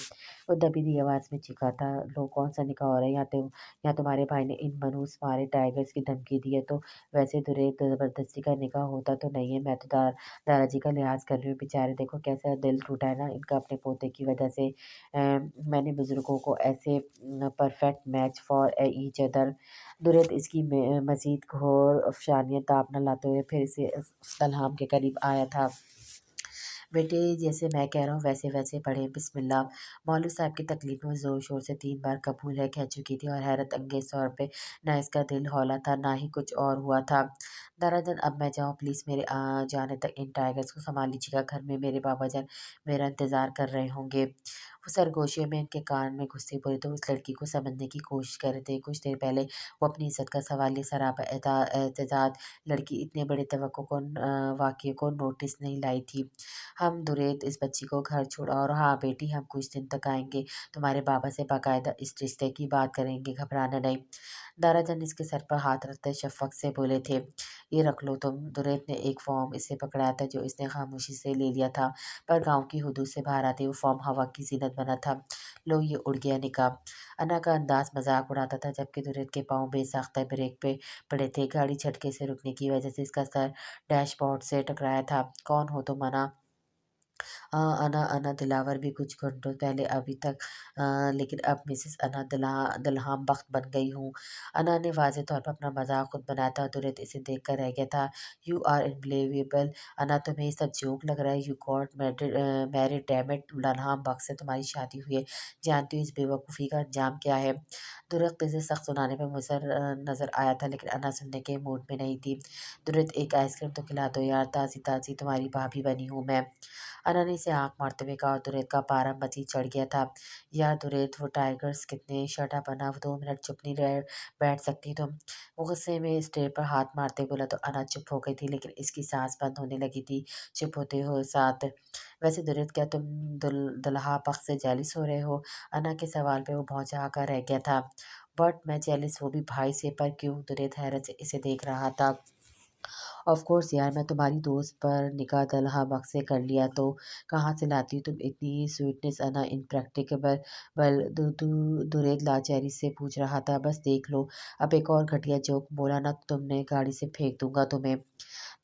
وہ دبی دی آواز میں چیخا تھا۔ لو، کون سا نکاح ہو رہا ہے؟ یا تمہارے بھائی نے ان منحوس مارے ٹائگرز کی دھمکی دی ہے؟ تو ویسے درید زبردستی کا نکاح ہوتا تو نہیں ہے، میں تو دارا جی کا لحاظ کر رہی ہوں، بیچارے دیکھو کیسا دل ٹوٹا ہے نا ان کا اپنے پوتے کی وجہ سے۔ میں نے بزرگوں کو ایسے perfect match for each other. درید اس کی مزید گھور افشانیاں تاب نہ لاتے ہوئے پھر سے دلہام کے قریب آیا تھا۔ بیٹے جیسے میں کہہ رہا ہوں ویسے ویسے پڑھیں بسم اللہ۔ مولوی صاحب کی تکلیف میں زور شور سے 3 بار قبول ہے کہہ چکی تھی اور حیرت انگیز طور پہ نہ اس کا دل ہولا تھا نہ ہی کچھ اور ہوا تھا۔ دارا جان اب میں جاؤں پلیز، میرے جانے تک ان ٹائیگرز کو سنبھال لیجیے گا، گھر میں میرے بابا جان میرا انتظار کر رہے ہوں گے۔ وہ سرگوشی میں ان کے کان میں گھستے پڑے تو اس لڑکی کو سمجھنے کی کوشش کر رہے تھے۔ کچھ دیر پہلے وہ اپنی عزت کا سوال یہ سراپا اعتزاز لڑکی اتنے بڑے توقع کو واقعے کو نوٹس نہیں لائی تھی۔ ہم درید اس بچی کو گھر چھوڑا اور ہاں بیٹی ہم کچھ دن تک آئیں گے، تمہارے بابا سے باقاعدہ اس رشتے کی بات کریں گے، گھبرانا نہیں۔ دارا جان اس کے سر پر ہاتھ رکھتے شفقت سے بولے تھے، یہ رکھ لو تم۔ درید نے ایک فارم اسے پکڑایا تھا جو اس نے خاموشی سے لے لیا تھا، پر گاؤں کی حدود سے باہر آتے وہ فارم ہوا کی زینت بنا تھا۔ لو یہ اڑ گیا نکاح۔ انا کا انداز مذاق اڑاتا تھا جبکہ درید کے پاؤں بے ساختہ بریک پہ پڑے تھے۔ گاڑی جھٹکے سے رکنے کی وجہ سے اس کا سر ڈیش بورڈ سے ٹکرایا تھا۔ کون ہو تم انا؟ انا دلاور بھی کچھ گھنٹوں پہلے ابھی تک لیکن اب مسز انا دلہام بخت بن گئی ہوں۔ انا نے واضح طور پر اپنا مذاق خود بنایا تھا۔ درید اسے دیکھ کر رہ گیا تھا۔ یو آر انبلیویبل انا، تمہیں یہ سب جوک لگ رہا ہے؟ You got married damn it, Dilham Bakht سے تمہاری شادی ہوئی ہے، جانتی ہو اس بے وقوفی کا انجام کیا ہے؟ درید اسے سخت سنانے پہ مصر نظر آیا تھا لیکن انا سننے کے موڈ میں نہیں تھی۔ درید ایک آئس کریم تو کھلا دو یار، تازی تازی تمہاری بھابھی بنی ہوں میں۔ انا نے اسے آنکھ مارتے ہوئے کہا اور درید کا پارا مزید چڑھ گیا تھا۔ یار درید وہ ٹائیگرز کتنے، شٹ اپ انا، 2 منٹ چپ نہیں بیٹھ سکتی تم؟ وہ غصے میں اسٹیئر پر ہاتھ مارتے بولا تو انا چپ ہو گئی تھی لیکن اس کی سانس بند ہونے لگی تھی چپ ہوتے ہوئے ساتھ۔ ویسے درید کیا تم دلہا بخت سے جیلس ہو رہے ہو؟ انا کے سوال پہ وہ بھونچا کر رہ گیا تھا۔ بٹ میں جیلس وہ بھی بھائی سے، پر کیوں؟ درید حیرت سے اسے دیکھ رہا تھا۔ آف کورس یار، میں تمہاری دوست پر نکاح دلہا بخت سے کر لیا تو کہاں سے لاتی ہو تم اتنی سویٹنس انا امپریکٹیبل؟ درید لاچاری سے پوچھ رہا تھا۔ بس دیکھ لو اب ایک اور گھٹیا جوک بولا نا تو تم نے گاڑی سے پھینک دوں گا تمہیں۔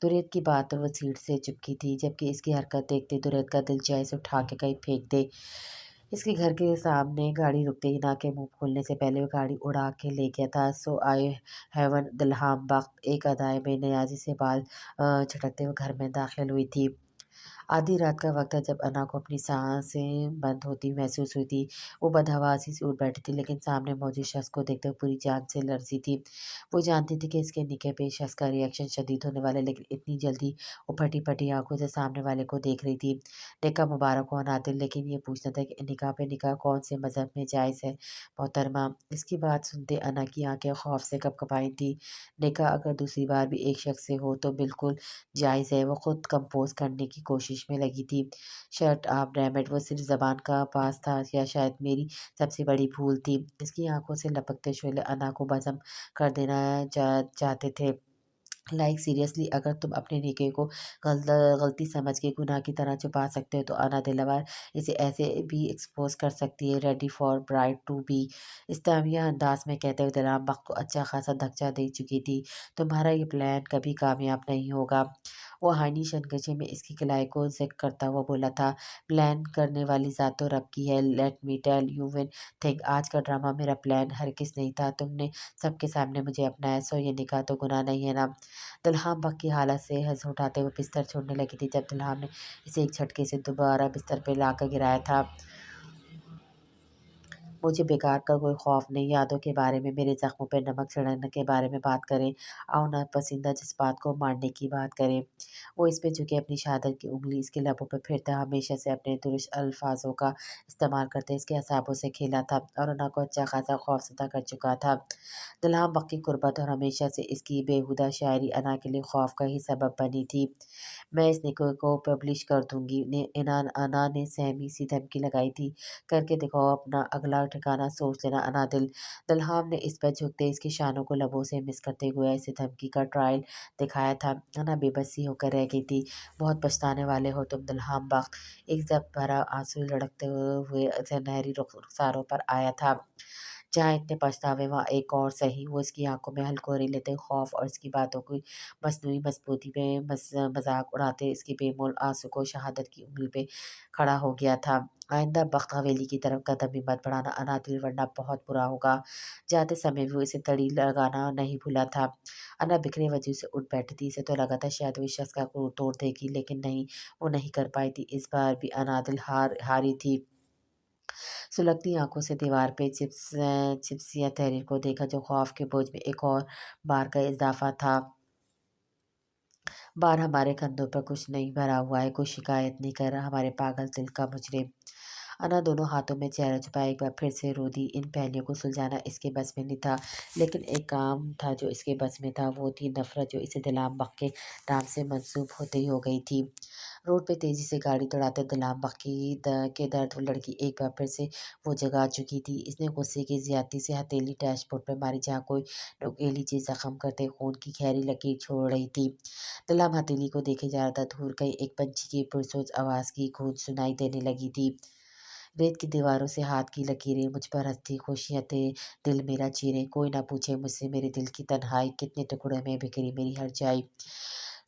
درید کی بات پر وہ سیٹ سے چپکی تھی جبکہ اس کی حرکت دیکھتے درید کا دل چاہے اسے اٹھا کے کہیں پھینک دے۔ اس کے گھر کے سامنے گاڑی رکتے ہی انا کے منہ کھولنے سے پہلے وہ گاڑی اڑا کے لے گیا تھا۔ سو آئی ہیون دلہام بخت ایک ادائے بے نیازی سے بال جھٹکتے ہوئے گھر میں داخل ہوئی تھی۔ آدھی رات کا وقت تھا جب انا کو اپنی سانسیں بند ہوتی محسوس ہوئی تھی۔ وہ بدحواسی سے اٹھ بیٹھی تھی لیکن سامنے موجود شخص کو دیکھتے ہوئے پوری جان سے لرزی تھی۔ وہ جانتی تھی کہ اس کے نکاح پہ شخص کا ریئیکشن شدید ہونے والا ہے لیکن اتنی جلدی وہ پھٹی پھٹی آنکھوں سے سامنے والے کو دیکھ رہی تھی۔ نکاح مبارک ہو نادر، لیکن یہ پوچھنا تھا کہ نکاح پہ نکاح کون سے مذہب میں جائز ہے محترمہ؟ اس کی بات سنتے انا کی آنکھیں خوف سے کپکپائی تھیں۔ نکاح اگر دوسری بار بھی ایک شخص سے ہو تو بالکل جائز ہے۔ وہ خود کمپوز کرنے کی کوشش میں لگی تھی۔ شٹ اپ ڈیم اٹ، وہ صرف زبان کا پاس تھا یا شاید میری سب سے بڑی بھول تھی؟ اس کی آنکھوں سے لپکتے شعلے انا کو بزم کر دینا چاہتے تھے۔ لائک سیریسلی، اگر تم اپنے نکاح کو غلطی سمجھ کے گناہ کی طرح چھپا سکتے ہو تو انا دلاور اسے ایسے بھی ایکسپوز کر سکتی ہے۔ Ready for bride to be, استعمیہ انداز میں کہتے ہوئے دلہام بخت کو اچھا خاصا دھچکا دے چکی تھی۔ تمہارا یہ پلان کبھی کامیاب نہیں ہوگا، وہ حائنی شنکچے میں اس کی کلائی کو ذکر کرتا ہوا بولا تھا۔ پلان کرنے والی ذات تو رب کی ہے۔ Let me tell you one thing, آج کا ڈرامہ میرا پلان ہرگز نہیں تھا، تم نے سب کے سامنے مجھے اپنایا، سو یہ نکاح تو گناہ نہیں ہے نا؟ دلہام بخت کی حالت سے حز اٹھاتے ہوئے بستر چھوڑنے لگی تھی جب دلہام نے اسے ایک جھٹکے سے دوبارہ بستر پہ لا کر گرایا تھا۔ مجھے بیکار کا کوئی خوف نہیں، یادوں کے بارے میں، میرے زخموں پہ نمک چھڑکنے کے بارے میں بات کریں، آؤ ناپسندہ جذبات کو مارنے کی بات کریں۔ وہ اس پہ جھکے اپنی شہادت کی انگلی اس کے لبوں پہ پھرتا ہمیشہ سے اپنے درست الفاظوں کا استعمال کرتے اس کے اعصابوں سے کھیلا تھا اور انا کو اچھا خاصا خوف زدہ کر چکا تھا۔ دلہام بخت کی قربت اور ہمیشہ سے اس کی بےہودہ شاعری انا کے لیے خوف کا ہی سبب بنی تھی۔ میں اس نکاح کو پبلش کر دوں گی، انا نے سہمی سی دھمکی لگائی تھی۔ کر کے دکھاؤ، اپنا اگلا ٹھکانہ سوچ لینا انا دلہام نے اس پر جھکتے اس کی شانوں کو لبوں سے مس کرتے گویا اسے دھمکی کا ٹرائل دکھایا تھا۔ انا بے بسی ہو کر رہ گئی تھی۔ بہت پچھتانے والے ہو تم دلہام بخت، ایک ضبط بھرا آنسو لڑکتے ہوئے سنہری رخساروں پر آیا تھا۔ जहाँ इतने पछतावे वहाँ एक और सही। वो इसकी आंखों में हलकोरे लेते, खौफ और इसकी बातों की मसनूई मजबूती में मजाक उड़ाते इसकी बेमोल आंसू को शहादत की उंगली पे खड़ा हो गया था। आइंदा बख्त हवेली की तरफ कदम भी मत बढ़ाना अनादिल, वरना बहुत बुरा होगा। जाते समय भी वो इसे तड़ी लगाना नहीं भूला था। अना बिखरे वजह से उठ बैठी थी। इसे तो लगा था शायद वो इस शख्स का क्रोध तोड़ देगी, लेकिन नहीं, वो नहीं कर पाई थी। इस बार भी अनादिल हारी थी। सुलगती आंखों से दीवार पे चिपसिया तहरीर को देखा, जो खौफ के बोझ में एक और बार का इजाफा था। बार हमारे कंधों पर कुछ नहीं भरा हुआ है, कोई शिकायत नहीं कर रहा, हमारे पागल दिल का मुजरिम। अना दोनों हाथों में चेहरा छुपाया एक बार फिर से रो दी। इन पहेलियों को सुलझाना इसके बस में नहीं था, लेकिन एक काम था जो इसके बस में था। वो थी नफरत, जो इसे दिलाम बख्श के नाम से मंसूब होते ही हो गई थी। रोड पे तेजी से गाड़ी दौड़ाते दिलाम बख्श के दर्द लड़की एक बार फिर से वो जगा चुकी थी। इसने गुस्से की ज्यादती से हथेली डैशबोर्ड पर मारी, जहाँ कोई नुकीली चीज जख्म करते खून की गहरी लकीर छोड़ रही थी। दिलाम हथेली को देखे जा रहा था। दूर कहीं एक पंछी की पुरसोच आवाज की गूंज सुनाई देने लगी थी। रेत की दीवारों से हाथ की लकीरें मुझ पर हंसती खुशियाँ थे। दिल मेरा चीरे, कोई ना पूछे मुझसे मेरे दिल की तन्हाई कितने टुकड़ों में बिखरी मेरी हर जाई।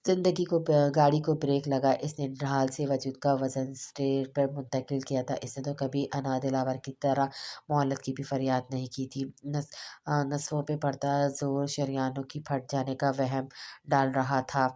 जिंदगी को गाड़ी को ब्रेक लगा। इसने ढाल से वजूद का वजन स्टेयर पर मुंतकिल किया था। इसने तो कभी अनादिलावर की तरह मोहलत की भी फरियाद नहीं की थी। नसों पे पड़ता जोर शरियानों की फट जाने का वहम डाल रहा था।